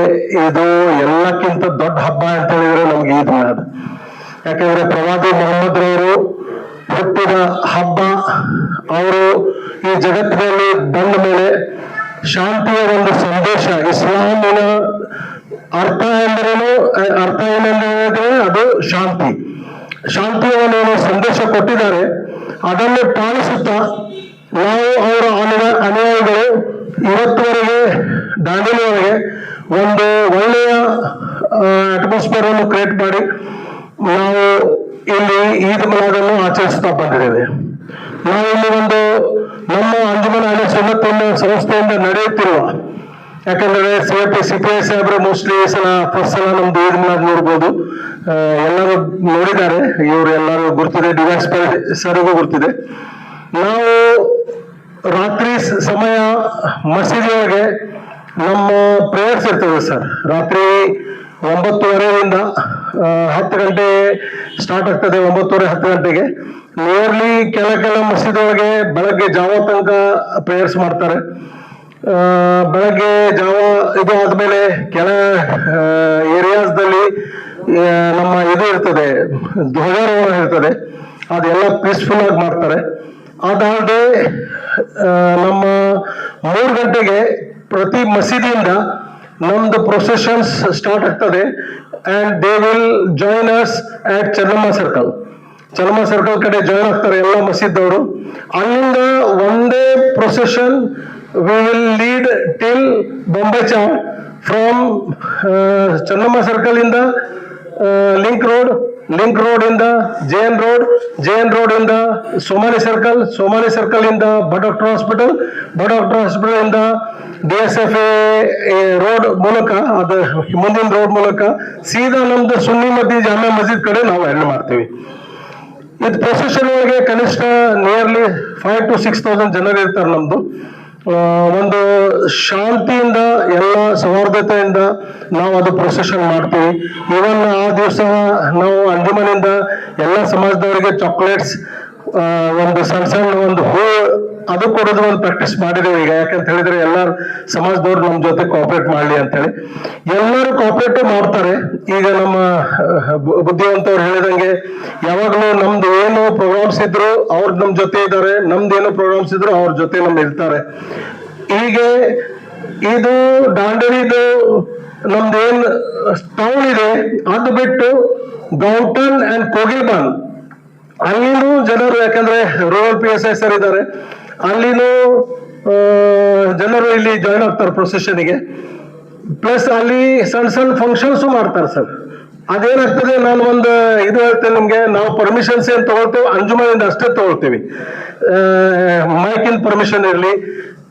ಇದು ಎಲ್ಲಕ್ಕಿಂತ ದೊಡ್ಡ ಹಬ್ಬ ಅಂತ ಹೇಳಿದ್ರೆ ನಮ್ಗೆ ಈದ್ ಮಿಲಾದ್. ಯಾಕಂದ್ರೆ ಪ್ರವಾದಿ ಮೊಹಮ್ಮದ್ ರವರು ಹುಟ್ಟಿದ ಹಬ್ಬ. ಅವರು ಈ ಜಗತ್ತಿನಲ್ಲಿ ಬಂದ ಮೇಲೆ ಶಾಂತಿಯ ಒಂದು ಸಂದೇಶ, ಇಸ್ಲಾಮಿನ ಅರ್ಥ ಏನೆಂದ್ರೆ ಅದು ಶಾಂತಿ. ಶಾಂತಿಯ ಒಂದು ಸಂದೇಶ ಕೊಟ್ಟಿದ್ದಾರೆ. ಅದನ್ನು ಪಾಲಿಸುತ್ತಾ ನಾವು ಅವರ ಅನುಯಾಯಿಗಳು ಇವತ್ತುವರೆಗೆ ದಾಂಡೇಲಿಯವರೆಗೆ ಒಂದು ಒಳ್ಳೆಯ ಅಟ್ಮಾಸ್ಫಿಯರ್ ಅನ್ನು ಕ್ರಿಯೇಟ್ ಮಾಡಿ ನಾವು ಇಲ್ಲಿ ಈದ್ ಮಿಲಾದನ್ನು ಆಚರಿಸ್ತಾ ಬಂದಿದ್ದೇವೆ. ನಾವು ಇಲ್ಲಿ ಒಂದು ನಮ್ಮ ಅಂಜುಮನ್ ಅಹ್ಲೆ ಸುನ್ನತ್ ಸಂಸ್ಥೆಯಿಂದ ನಡೆಯುತ್ತಿರುವ, ಯಾಕಂದ್ರೆ CPI ಸಾಹೇಬ್ರು ಮೋಸ್ಟ್ಲಿ ಫಸ್ಟ್ ಸಲ ನಮ್ದು ಈದ್ ಮಿಲಾದ್ ನೋಡ್ಬೋದು, ಎಲ್ಲರೂ ನೋಡಿದ್ದಾರೆ, ಇವರು ಎಲ್ಲರೂ ಗುರ್ತಿದೆ, ಡಿವೈಸ್ ಸರ್ಗೂ ಗುರ್ತಿದೆ. ನಾವು ರಾತ್ರಿ ಸಮಯ ಮಸೀದಿಯೊಳಗೆ ನಮ್ಮ ಪ್ರೇಯರ್ಸ್ ಇರ್ತದೆ ಸರ್. ರಾತ್ರಿ 9:30ರಿಂದ 10 ಗಂಟೆ ಸ್ಟಾರ್ಟ್ ಆಗ್ತದೆ. 9:30-10 ಗಂಟೆಗೆ ನಿಯರ್ಲಿ ಕೆಲ ಮಸೀದಿಯೊಳಗೆ ಬೆಳಗ್ಗೆ ಜಾವ ತನಕ ಪ್ರೇಯರ್ಸ್ ಮಾಡ್ತಾರೆ. ಬೆಳಗ್ಗೆ ಜಾವ ಇದು ಆದ್ಮೇಲೆ ಕೆಲ ಏರಿಯಾಸ್ದಲ್ಲಿ ನಮ್ಮ ಇದು ಇರ್ತದೆ, ಧ್ವಜಾರೋಹಣ ಇರ್ತದೆ, ಅದೆಲ್ಲ ಪೀಸ್ಫುಲ್ ಆಗಿ ಮಾಡ್ತಾರೆ. ಅದಾಗದೆ ನಮ್ಮ 3 ಗಂಟೆಗೆ ಪ್ರತಿ ಮಸೀದಿಯಿಂದ ನಮ್ದು ಪ್ರೊಸೆಷನ್ಸ್ ಸ್ಟಾರ್ಟ್ ಆಗ್ತದೆ and they will join us at Chennamma circle ಕಡೆ ಜಾಯಿನ್ ಆಗ್ತಾರೆ ಎಲ್ಲ ಮಸೀದವರು. ಅಲ್ಲಿಂದ ಒಂದೇ procession we will lead till Bombay Chowk from Chennamma circle ಇಂದ ಲಿಂಕ್ ರೋಡ್ ಇಂದ JN ರೋಡ್ ಇಂದ ಸೋಮಾನಿ ಸರ್ಕಲ್ ಇಂದ ಬಡ ಡಾಕ್ಟರ್ ಹಾಸ್ಪಿಟಲ್ ಇಂದ DSFA ರೋಡ್ ಮೂಲಕ ಅದು ಮುಂದಿನ ರೋಡ್ ಮೂಲಕ ಸೀದಾ ನಮ್ದು ಸುನ್ನಿ ಜಾಮಿಯಾ ಮಸ್ಜಿದ್ ಕಡೆ ನಾವು ಎಂಡ್ ಮಾಡ್ತೀವಿ. ಇದು ಪ್ರೊಸೆಷನ್ ಒಳಗೆ ಕನಿಷ್ಠ ನಿಯರ್ಲಿ 5,000 to 6,000 ಜನರು ಇರ್ತಾರೆ. ನಮ್ದು ಒಂದು ಶಾಂತಿಯಿಂದ ಎಲ್ಲ ಸೌಹಾರ್ದತೆಯಿಂದ ನಾವು ಅದು ಪ್ರೊಸೆಷನ್ ಮಾಡ್ತೀವಿ. ಇವನ್ ಆ ದಿವಸ ನಾವು ಅಂಜುಮನಿಂದ ಎಲ್ಲ ಸಮಾಜದವರಿಗೆ ಚಾಕ್ಲೇಟ್ಸ್, ಒಂದು ಸಣ್ಣ ಒಂದು ಹೂ ಅದು ಕೊಡೋದು ಒಂದು ಪ್ರಾಕ್ಟೀಸ್ ಮಾಡಿದ್ದೇವೆ ಈಗ. ಯಾಕಂತ ಹೇಳಿದ್ರೆ ಎಲ್ಲರೂ ಸಮಾಜದವ್ರು ನಮ್ಮ ಜೊತೆ ಕೋಆಪರೇಟ್ ಮಾಡಲಿ ಅಂತೇಳಿ ಎಲ್ಲರೂ ಕೋಆಪರೇಟ್ ಮಾಡ್ತಾರೆ. ಈಗ ನಮ್ಮ ಬುದ್ಧಿವಂತವ್ರು ಹೇಳಿದಂಗೆ ಯಾವಾಗಲೂ ನಮ್ದು ಏನು ಪ್ರೋಗ್ರಾಮ್ಸ್ ಇದ್ರು ಅವ್ರು ನಮ್ಮ ಜೊತೆ ಇದ್ದಾರೆ, ನಮ್ದು ಏನು ಪ್ರೋಗ್ರಾಮ್ಸ್ ಇದ್ರು ಅವ್ರ ಜೊತೆ ನಮ್ದು ಇರ್ತಾರೆ. ಹೀಗೆ ಇದು ದಾಂಡೇಲಿದು ನಮ್ದು ಏನ್ ಟೌನ್ ಇದೆ ಅದು ಬಿಟ್ಟು ಗೌಟನ್ ಅಂಡ್ ಕೋಗಿಲ್ಬಾನ್ ಅಲ್ಲಿನೂ ಜನರು, ಯಾಕಂದ್ರೆ ರೂರಲ್ PSI ಸರ್ ಇದ್ದಾರೆ, ಅಲ್ಲಿನೂ ಜನರು ಇಲ್ಲಿ ಜಾಯಿನ್ ಆಗ್ತಾರೆ ಪ್ರೊಸೆಷನ್ಗೆ. ಪ್ಲಸ್ ಅಲ್ಲಿ ಸಣ್ಣ ಫಂಕ್ಷನ್ಸ್ ಮಾಡ್ತಾರೆ ಸರ್. ಅದೇನಾಗ್ತದೆ, ನಾನು ಒಂದು ಇದು ಹೇಳ್ತೇನೆ ನಿಮ್ಗೆ, ನಾವು ಪರ್ಮಿಷನ್ಸ್ ಏನ್ ತಗೊಳ್ತೇವೆ ಅಂಜುಮನಿಂದ ಅಷ್ಟೇ ತಗೊಳ್ತೀವಿ. ಮೈಕಿನ ಪರ್ಮಿಷನ್ ಇರಲಿ,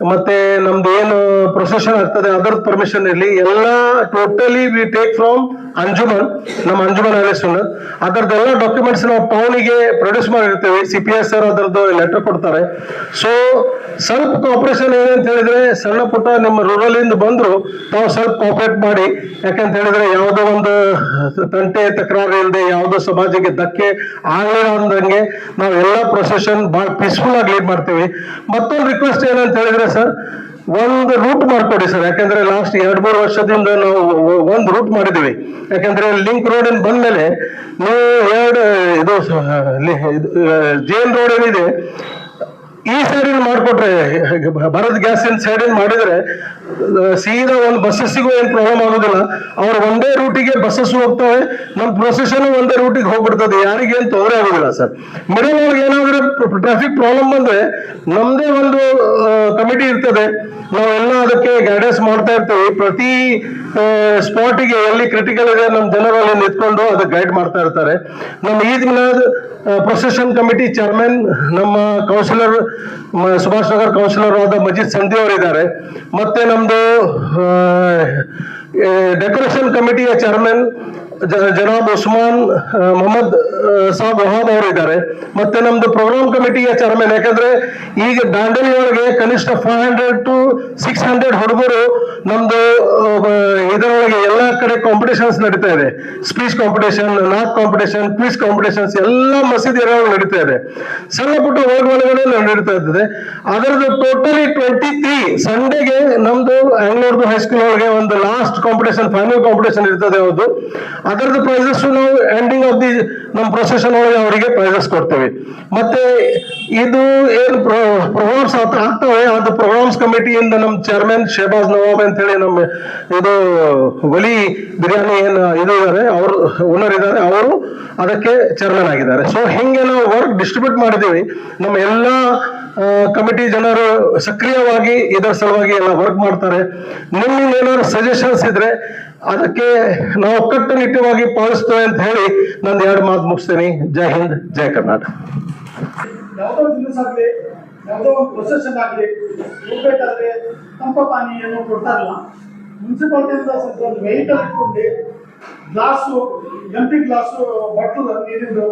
ಮತ್ತೆ ನಮ್ದು ಏನು ಪ್ರೊಸೆಷನ್ ಆಗ್ತದೆ ಅದರದ್ದು ಪರ್ಮಿಷನ್ ಇರಲಿ, ಎಲ್ಲ totally we take from Anjuman, ನಮ್ಮ ಅಂಜುಮನ್ ಅಹ್ಲೆ ಸುನ್ನತ್. ಅದರದ್ದೆಲ್ಲ ಡಾಕ್ಯುಮೆಂಟ್ಸ್ ನಾವು ಟೌನಿಗೆ ಪ್ರೊಡ್ಯೂಸ್ ಮಾಡಿರ್ತೇವೆ. CPS ಸರ್ ಅದರದ್ದು ಲೆಟರ್ ಕೊಡ್ತಾರೆ. ಸೊ ಸ್ವಲ್ಪ ಕೋಆಪರೇಷನ್ ಏನಂತ ಹೇಳಿದ್ರೆ, ಸಣ್ಣ ಪುಟ್ಟ ನಿಮ್ಮ ರೂರಲ್ ಇಂದ ಬಂದ್ರು ತಾವು ಸ್ವಲ್ಪ ಕೋಆಪರೇಟ್ ಮಾಡಿ. ಯಾಕಂತ ಹೇಳಿದ್ರೆ ಯಾವುದೋ ಒಂದು ತಂಟೆ ತಕರಾರು ಇಲ್ಲದೆ, ಯಾವುದೋ ಸಮಾಜಕ್ಕೆ ಧಕ್ಕೆ ಆಗಲಿಲ್ಲ ಅಂದಂಗೆ ನಾವು ಎಲ್ಲ ಪ್ರೊಸೆಷನ್ ಬಹಳ ಪೀಸ್ಫುಲ್ ಆಗಿ ಲೀಡ್ ಮಾಡ್ತೀವಿ. ಮತ್ತೊಂದು ರಿಕ್ವೆಸ್ಟ್ ಏನಂತ ಹೇಳಿದ್ರೆ ಸರ್, ಒಂದು ರೂಟ್ ಮಾಡ್ಕೊಡಿ ಸರ್. ಯಾಕಂದ್ರೆ ಲಾಸ್ಟ್ 2-3 ವರ್ಷದಿಂದ ನಾವು ಒಂದು ರೂಟ್ ಮಾಡಿದೀವಿ. ಯಾಕಂದ್ರೆ ಲಿಂಕ್ ರೋಡ್ ಬಂದ್ಮೇಲೆ ನೀವು ಇದು JN ರೋಡ್ ಏನಿದೆ ಈ ಸೈಡ್ ಮಾಡ್ಕೊಟ್ರೆ, ಭಾರತ್ ಗ್ಯಾಸ್ ಸೈಡ್ ಮಾಡಿದ್ರೆ ಸೀದಾ ಒಂದು ಬಸ್ಸಸ್ಸಿಗೂ ಏನ್ ಪ್ರಾಬ್ಲಮ್ ಆಗೋದಿಲ್ಲ. ಅವ್ರು ಒಂದೇ ರೂಟಿಗೆ ಬಸ್ಸಸ್ ಹೋಗ್ತವೆ, ನಮ್ಮ ಪ್ರೊಸೆಷನ್ ಒಂದೇ ರೂಟಿಗೆ ಹೋಗ್ಬಿಡ್ತದೆ, ಯಾರಿಗೇನು ತೊಂದರೆ ಆಗೋದಿಲ್ಲ ಸರ್. ಮಿಡಲ್ ಒಳಗೆ ಏನಾದ್ರೆ ಟ್ರಾಫಿಕ್ ಪ್ರಾಬ್ಲಮ್ ಬಂದ್ರೆ ನಮ್ದೇ ಒಂದು ಕಮಿಟಿ ಇರ್ತದೆ, ನಾವೆಲ್ಲ ಅದಕ್ಕೆ ಗೈಡೆನ್ಸ್ ಮಾಡ್ತಾ ಇರ್ತೀವಿ. ಪ್ರತಿ ಸ್ಪಾಟಿಗೆ ಎಲ್ಲಿ ಕ್ರಿಟಿಕಲ್ ಇದೆ ನಮ್ಮ ಜನರಲ್ಲಿ ನಿಂತ್ಕೊಂಡು ಅದಕ್ಕೆ ಗೈಡ್ ಮಾಡ್ತಾ ಇರ್ತಾರೆ. ನಮ್ಮ Eid Milad procession committee chairman ನಮ್ಮ ಕೌನ್ಸಿಲರ್ ಸುಭಾಷ್ ನಗರ್ ಕೌನ್ಸಿಲರ್ ಆದ ಮಜೀದ್ ಸಂಧಿ ಅವರಿದ್ದಾರೆ. ಮತ್ತೆ ನಮ್ದು decoration ಕಮಿಟಿಯ chairman ಜನಾಬ್ Usman Mohammed Sab Wahab ಅವರಿದ್ದಾರೆ. ಮತ್ತೆ ನಮ್ದು ಪ್ರೋಗ್ರಾಮ್ ಕಮಿಟಿಯ ಚೇರ್ಮನ್, ಯಾಕಂದ್ರೆ ಈಗ ದಾಂಡೇಲಿ ಒಳಗೆ ಕನಿಷ್ಠ 500 to 600 ಹುಡುಗರು ನಮ್ದು ಇದರೊಳಗೆ ಎಲ್ಲ ಕಡೆ ಕಾಂಪಿಟೇಷನ್ಸ್ ನಡೀತಾ ಇದೆ. ಸ್ಪೀಚ್ ಕಾಂಪಿಟೇಷನ್, ನಾಕ್ ಕಾಂಪಿಟೇಷನ್, ಕ್ವಿಜ್ ಕಾಂಪಿಟೇಷನ್ಸ್ ಎಲ್ಲ ಮಸೀದಿ ನಡೀತಾ ಇದೆ. ಸಣ್ಣ ಪುಟ್ಟ ಒಳಗಡೆ ನಡೀತಾ ಇರ್ತದೆ. ಅದರದ್ದು ಟೋಟಲಿ 23 ಸಂಡೇಗೆ ನಮ್ದು ಆಂಗ್ಳೂರ್ದು ಹೈಸ್ಕೂಲ್ ಒಳಗೆ ಒಂದು ಲಾಸ್ಟ್ ಕಾಂಪಿಟೇಷನ್, ಫೈನಲ್ ಕಾಂಪಿಟೇಷನ್ ಇರ್ತದೆ. ಹೌದು, ಅದರದ್ದು ಪ್ರೈಸಸ್ ನಾವು ಎಂಡಿಂಗ್ ಆಫ್ ದಿ ನಮ್ಮ ಪ್ರೊಸೆಷನ್ ಒಳಗೆ ಅವರಿಗೆ ಪ್ರೈಸಸ್ ಕೊಡ್ತೇವೆ. ಮತ್ತೆ ಇದು ಏನು ಪ್ರೋಗ್ರಾಮ್ಸ್ ಆಗ್ತವೆ ಅದು ಪ್ರೋಗ್ರಾಮ್ಸ್ ಕಮಿಟಿಯಿಂದ ನಮ್ಮ ಚೇರ್ಮನ್ ಶಹಬಾಜ್ ನವಾಬ್ ಅಂತ ಹೇಳಿ ನಮ್ಮ ಇದು ವಲಿ ಬಿರಿಯಾನಿ ಏನು ಇದು ಇದ್ದಾರೆ, ಅವರು ಓನರ್ ಇದ್ದಾರೆ, ಅವರು ಅದಕ್ಕೆ ಚೇರ್ಮನ್ ಆಗಿದ್ದಾರೆ. ಸೊ ಹಿಂಗೆ ನಾವು ವರ್ಕ್ ಡಿಸ್ಟ್ರಿಬ್ಯೂಟ್ ಮಾಡಿದ್ದೀವಿ. ನಮ್ಮ ಎಲ್ಲ ಕಮಿಟಿ ಜನರು ಸಕ್ರಿಯವಾಗಿ ಇದರ ಸಲುವಾಗಿ ಎಲ್ಲ ವರ್ಕ್ ಮಾಡ್ತಾರೆ. ನಿಮ್ಮಿಂದ ಏನಾದ್ರು ಸಜೆಷನ್ಸ್ ಇದ್ರೆ ಅದಕ್ಕೆ ನಾವು ಕಟ್ಟುನಿಟ್ಟವಾಗಿ ಪಾಲಿಸ್ತೇವೆ ಅಂತ ಹೇಳಿ ನಂದು 2 ಮಾತು ಮುಗಿಸ್ತೇನೆ. ಜೈ ಹಿಂದ್, ಜೈ ಕರ್ನಾಟಕ. ಯಾವುದೋ ಬಿಸ್ನೆಸ್ ಆಗಲಿ, ಯಾವುದೋ ಒಂದು ಪ್ರೊಸೆಷನ್ ಆಗಲಿ ಹೋಗ್ಬೇಕಾದ್ರೆ ತಂಪ ಪಾನಿ ಏನು ಕೊಡ್ತಾರಲ್ಲ, ಮುನ್ಸಿಪಾಲಿಟಿಯಿಂದ ಸ್ವಲ್ಪ ಒಂದು ವೆಹಿಕಲ್ ಇಟ್ಕೊಂಡು ಗ್ಲಾಸು, ಎಂಟಿ ಗ್ಲಾಸು, ಬಾಟ್ಲು ನೀರಿಂದು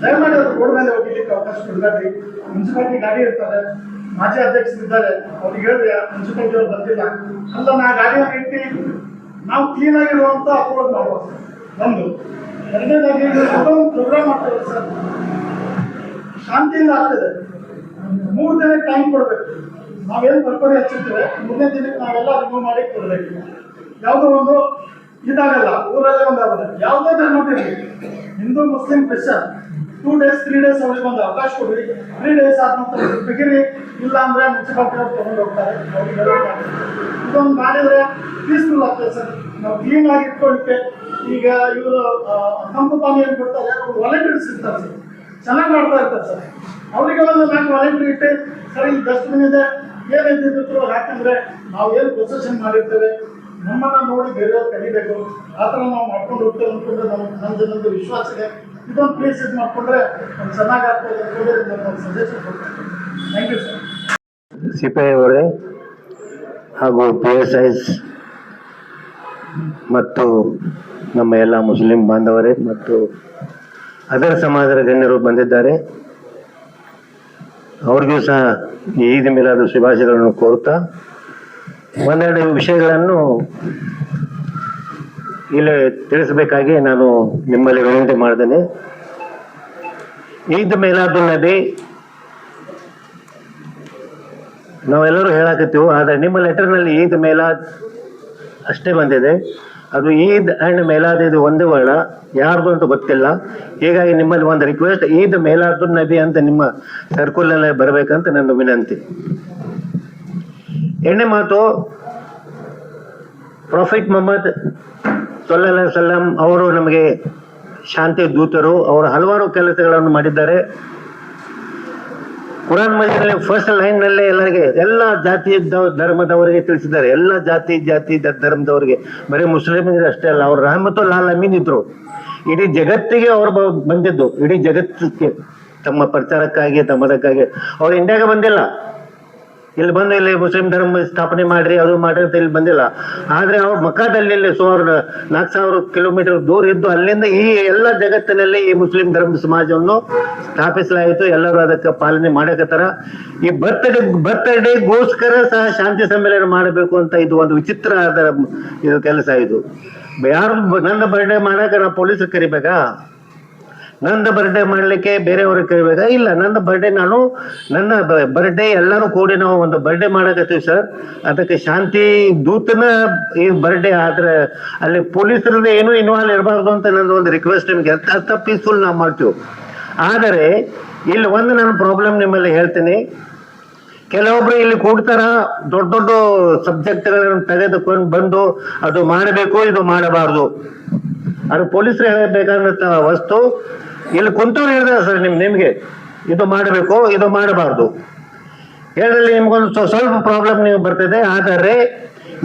ದಯಮಾಡಿ ಅದು ರೋಡ್ ಮೇಲೆ ಹೋಗ್ಲಿಕ್ಕೆ ಅವಕಾಶ ಕೊಡಬೇಡಿ. ಮುನ್ಸಿಪಾಲಿಟಿ ಗಾಡಿ ಇರ್ತಾರೆ, ಮಾಜಿ ಅಧ್ಯಕ್ಷರು ಇದ್ದಾರೆ, ಅವ್ರಿಗೆ ಹೇಳಿದ್ರೆ ಮುನ್ಸಿಪಾಲಿಟಿ ಅವ್ರು ಬಂದಿಲ್ಲ ಅಲ್ಲ, ನಾ ಗಾಡಿಯನ್ನು ಇಟ್ಟು ನಾವು ಕ್ಲೀನ್ ಆಗಿರುವಂತ ಅಪ್ರೋಚ್ ಮಾಡ್ಬೋದು. ಒಂದು ಎರಡನೇದಾಗಿ ಒಂದು ಪ್ರೋಗ್ರಾಮ್ ಮಾಡ್ತಾರೆ ಸರ್, ಶಾಂತಿಯಿಂದ ಆಗ್ತದೆ. 3 ದಿನಕ್ಕೆ ಟೈಮ್ ಕೊಡ್ಬೇಕು. ನಾವೇನು ಬರ್ಕೋರಿ ಹಚ್ಚಿರ್ತೇವೆ 3ನೇ ದಿನಕ್ಕೆ ನಾವೆಲ್ಲ ರಿಮೂವ್ ಮಾಡಿ ಕೊಡ್ಬೇಕು. ಯಾವುದೋ ಒಂದು ಇದಾಗಲ್ಲ, ಊರಲ್ಲೇ ಒಂದಾಗಲ್ಲ. ಯಾವುದೇ ಧರ್ಮದಿರಲಿ, Hindu, Muslim, Christian 2 days 3 days ಅವ್ರಿಗೆ ಒಂದು ಅವಕಾಶ ಕೊಡ್ರಿ. 3 days ಆದ ನಂತರ ಬಿಗಿರಿ, ಇಲ್ಲ ಅಂದ್ರೆ ಮುನ್ಸಿಪಾಲಿಟಿ ಅವ್ರು ತಗೊಂಡು ಹೋಗ್ತಾರೆ. ಅವ್ರಿಗೆ ಇದೊಂದು ಮಾಡಿದ್ರೆ ಪೀಸ್ಫುಲ್ ಆಗ್ತದೆ ಸರ್. ನಾವು ಕ್ಲೀನ್ ಆಗಿ ಇಟ್ಕೊಳ್ಳಿಕ್ಕೆ ಈಗ ಇವರು ತಂಪು ಪಾನಿ ಏನು ಕೊಡ್ತಾರೆ, ಅವ್ರು ವಾಲಂಟಿಯರ್ಸ್ ಇರ್ತಾರೆ ಸರ್, ಚೆನ್ನಾಗಿ ಮಾಡ್ತಾ ಇರ್ತಾರೆ ಸರ್. ಅವರಿಗೆ ಒಂದು 4 ವಾಲಂಟಿಯರ್ ಇಟ್ಟು ಸರ್ ಈ ಡಸ್ಟ್ಬಿನ್ ಇದೆ ಏನಿದ್ರು, ಯಾಕಂದ್ರೆ ನಾವು ಏನು ಪ್ರೊಸೆಷನ್ ಮಾಡಿರ್ತೇವೆ ನಮ್ಮನ್ನ ನೋಡಿ ಬೇರೆಯವ್ರು ಕಲಿಬೇಕು, ಆ ಥರ ನಾವು ಮಾಡ್ಕೊಂಡು ಹೋಗ್ತೇವೆ ಅಂದ್ಕೊಂಡ್ರೆ ನಮ್ದು ವಿಶ್ವಾಸ ಇದೆ. ಇದೊಂದು ಪ್ಲೇಸ್ ಇದು ಮಾಡ್ಕೊಂಡ್ರೆ ಒಂದು ಚೆನ್ನಾಗಿ ಆಗ್ತದೆ ಅಂದ್ಕೊಂಡ್ರೆ ಒಂದು ಸಜೆಷನ್ ಕೊಡ್ತೇನೆ. Thank you sir. ಸಿಪಿಐ ಅವರೇ ಹಾಗೂ PSIs ಮತ್ತು ನಮ್ಮ ಎಲ್ಲ ಮುಸ್ಲಿಂ ಬಾಂಧವರೇ ಮತ್ತು ಅದರ ಸಮಾಜದ ಗಣ್ಯರು ಬಂದಿದ್ದಾರೆ. ಅವ್ರಿಗೂ ಸಹ ಈದ್ ಮಿಲಾದ್ ಶುಭಾಶಯಗಳನ್ನು ಕೋರುತ್ತಾ ಒಂದೆರಡು ವಿಷಯಗಳನ್ನು ಇಲ್ಲಿ ತಿಳಿಸಬೇಕಾಗಿ ನಾನು ನಿಮ್ಮಲ್ಲಿ ವಿನಂತಿ ಮಾಡ್ತೇನೆ. ಈದ್ ಮಿಲಾದ್ ನಬಿ ನಾವೆಲ್ಲರೂ ಹೇಳಕತ್ತೀವಿ, ಆದರೆ ನಿಮ್ಮ ಲೆಟರ್ನಲ್ಲಿ ಈದ್ ಮೇಲಾದ್ ಅಷ್ಟೇ ಬಂದಿದೆ. ಅದು ಈದ್ ಅಂಡ್ ಮೇಲಾದ್ ಇದು ಒಂದೇ ವರ್ಣ, ಯಾರ್ದು ಅಂತ ಗೊತ್ತಿಲ್ಲ. ಹೀಗಾಗಿ ನಿಮ್ಮಲ್ಲಿ ಒಂದು ರಿಕ್ವೆಸ್ಟ್, ಈದ್ ಮೇಲಾದ್ ನಬಿ ಅಂತ ನಿಮ್ಮ ಸರ್ಕುಲಲ್ಲೇ ಬರಬೇಕಂತ ನನ್ನ ವಿನಂತಿ. ಎಣ್ಣೆ ಮಾತು, ಪ್ರಾಫಿಟ್ ಮೊಹಮ್ಮದ್ ಸಲ್ಲಲ್ಲಾಹು ಅಲೈಹಿ ವಸಲ್ಲಂ ಅವರು ನಮಗೆ ಶಾಂತಿ ದೂತರು. ಅವರು ಹಲವಾರು ಕೆಲಸಗಳನ್ನು ಮಾಡಿದ್ದಾರೆ. ಕುರಾನ್ ಮಜೀದ್ನಲ್ಲಿ ಫಸ್ಟ್ ಲೈನ್ ನಲ್ಲೇ ಎಲ್ಲರಿಗೆ, ಎಲ್ಲ ಜಾತಿ ಧರ್ಮದವರಿಗೆ ತಿಳಿಸಿದ್ದಾರೆ. ಎಲ್ಲ ಜಾತಿ ಧರ್ಮದವರಿಗೆ, ಬರೀ ಮುಸ್ಲಿಮರಿಗೆ ಅಷ್ಟೇ ಅಲ್ಲ, ಅವ್ರು ರಹಮತುಲ್ ಆಲಮೀನ್ ಇದ್ರು. ಇಡೀ ಜಗತ್ತಿಗೆ ಅವ್ರು ಬಂದಿದ್ದು, ಇಡೀ ಜಗತ್ತಿಗೆ ತಮ್ಮ ಪ್ರಚಾರಕ್ಕಾಗಿ ತಮ್ಮದಕ್ಕಾಗಿ. ಅವ್ರು ಇಂಡಿಯಾಗೆ ಬಂದಿಲ್ಲ, ಇಲ್ಲಿ ಬಂದು ಇಲ್ಲಿ ಮುಸ್ಲಿಂ ಧರ್ಮ ಸ್ಥಾಪನೆ ಮಾಡ್ರಿ ಅದು ಮಾಡ್ರಿ ಅಂತ ಇಲ್ಲಿ ಬಂದಿಲ್ಲ. ಆದ್ರೆ ಅವ್ರು ಮಕ್ಕಾದಲ್ಲಿ ಸುಮಾರು 4000 ಕಿಲೋಮೀಟರ್ ದೂರ ಇದ್ದು ಅಲ್ಲಿಂದ ಈ ಎಲ್ಲ ಜಗತ್ತಿನಲ್ಲಿ ಈ ಮುಸ್ಲಿಂ ಧರ್ಮದ ಸಮಾಜವನ್ನು ಸ್ಥಾಪಿಸಲಾಯಿತು. ಎಲ್ಲರೂ ಅದಕ್ಕೆ ಪಾಲನೆ ಮಾಡಕತ್ತಾರ. ಈ ಬರ್ತ್ಡೇಗೋಸ್ಕರ ಸಹ ಶಾಂತಿ ಸಮ್ಮೇಳನ ಮಾಡಬೇಕು ಅಂತ ಇದು ಒಂದು ವಿಚಿತ್ರ ಇದು ಕೆಲಸ. ಇದು ಯಾರು ನನ್ನ ಬರ್ಡೇ ಮಾಡಕ ನಾವು ಪೊಲೀಸರು ಕರಿಬೇಕಾ? ನಂದು ಬರ್ಡೇ ಮಾಡ್ಲಿಕ್ಕೆ ಬೇರೆಯವ್ರಿಗೆ ಕರಿಬೇಕಾ? ಇಲ್ಲ, ನನ್ನ ಬರ್ಡೇ ನನ್ನ ಬರ್ಡೇ ಎಲ್ಲರೂ ಕೂಡಿ ನಾವು ಒಂದು ಬರ್ಡೇ ಮಾಡಕತ್ತೀವಿ ಸರ್. ಅದಕ್ಕೆ ಶಾಂತಿ ದೂತನ ಈ ಬರ್ಡೇ ಆದ್ರೆ ಅಲ್ಲಿ ಪೊಲೀಸರದ್ದು ಏನೂ ಇನ್ವಾಲ್ವ್ ಇರಬಾರ್ದು ಅಂತ ನಂದು ಒಂದು ರಿಕ್ವೆಸ್ಟ್. ನಿಮ್ಗೆ ಅರ್ಥ ಪೀಸ್ಫುಲ್ ನಾವು ಮಾಡ್ತೀವಿ. ಆದರೆ ಇಲ್ಲಿ ಒಂದು ನಾನು ಪ್ರಾಬ್ಲಮ್ ನಿಮ್ಮಲ್ಲಿ ಹೇಳ್ತೀನಿ. ಕೆಲವೊಬ್ರು ಇಲ್ಲಿ ಕೂಡ್ತಾರ, ದೊಡ್ಡ ದೊಡ್ಡ ಸಬ್ಜೆಕ್ಟ್ಗಳನ್ನು ತೆಗೆದುಕೊಂಡು ಬಂದು ಅದು ಮಾಡಬೇಕು ಇದು ಮಾಡಬಾರ್ದು, ಅದು ಪೊಲೀಸರು ಹೇಳಬೇಕಾದಂತ ವಸ್ತು ಇಲ್ಲಿ ಕುಂತವ್ರು ಹೇಳಿದಾರೆ ಸರ್. ನಿಮ್ಗೆ ಇದು ಮಾಡಬೇಕು ಇದು ಮಾಡಬಾರ್ದು ಹೇಳಲಿ ನಿಮ್ಗೊಂದು ಸ್ವಲ್ಪ ಪ್ರಾಬ್ಲಮ್ ನೀವು ಬರ್ತದೆ. ಆದರೆ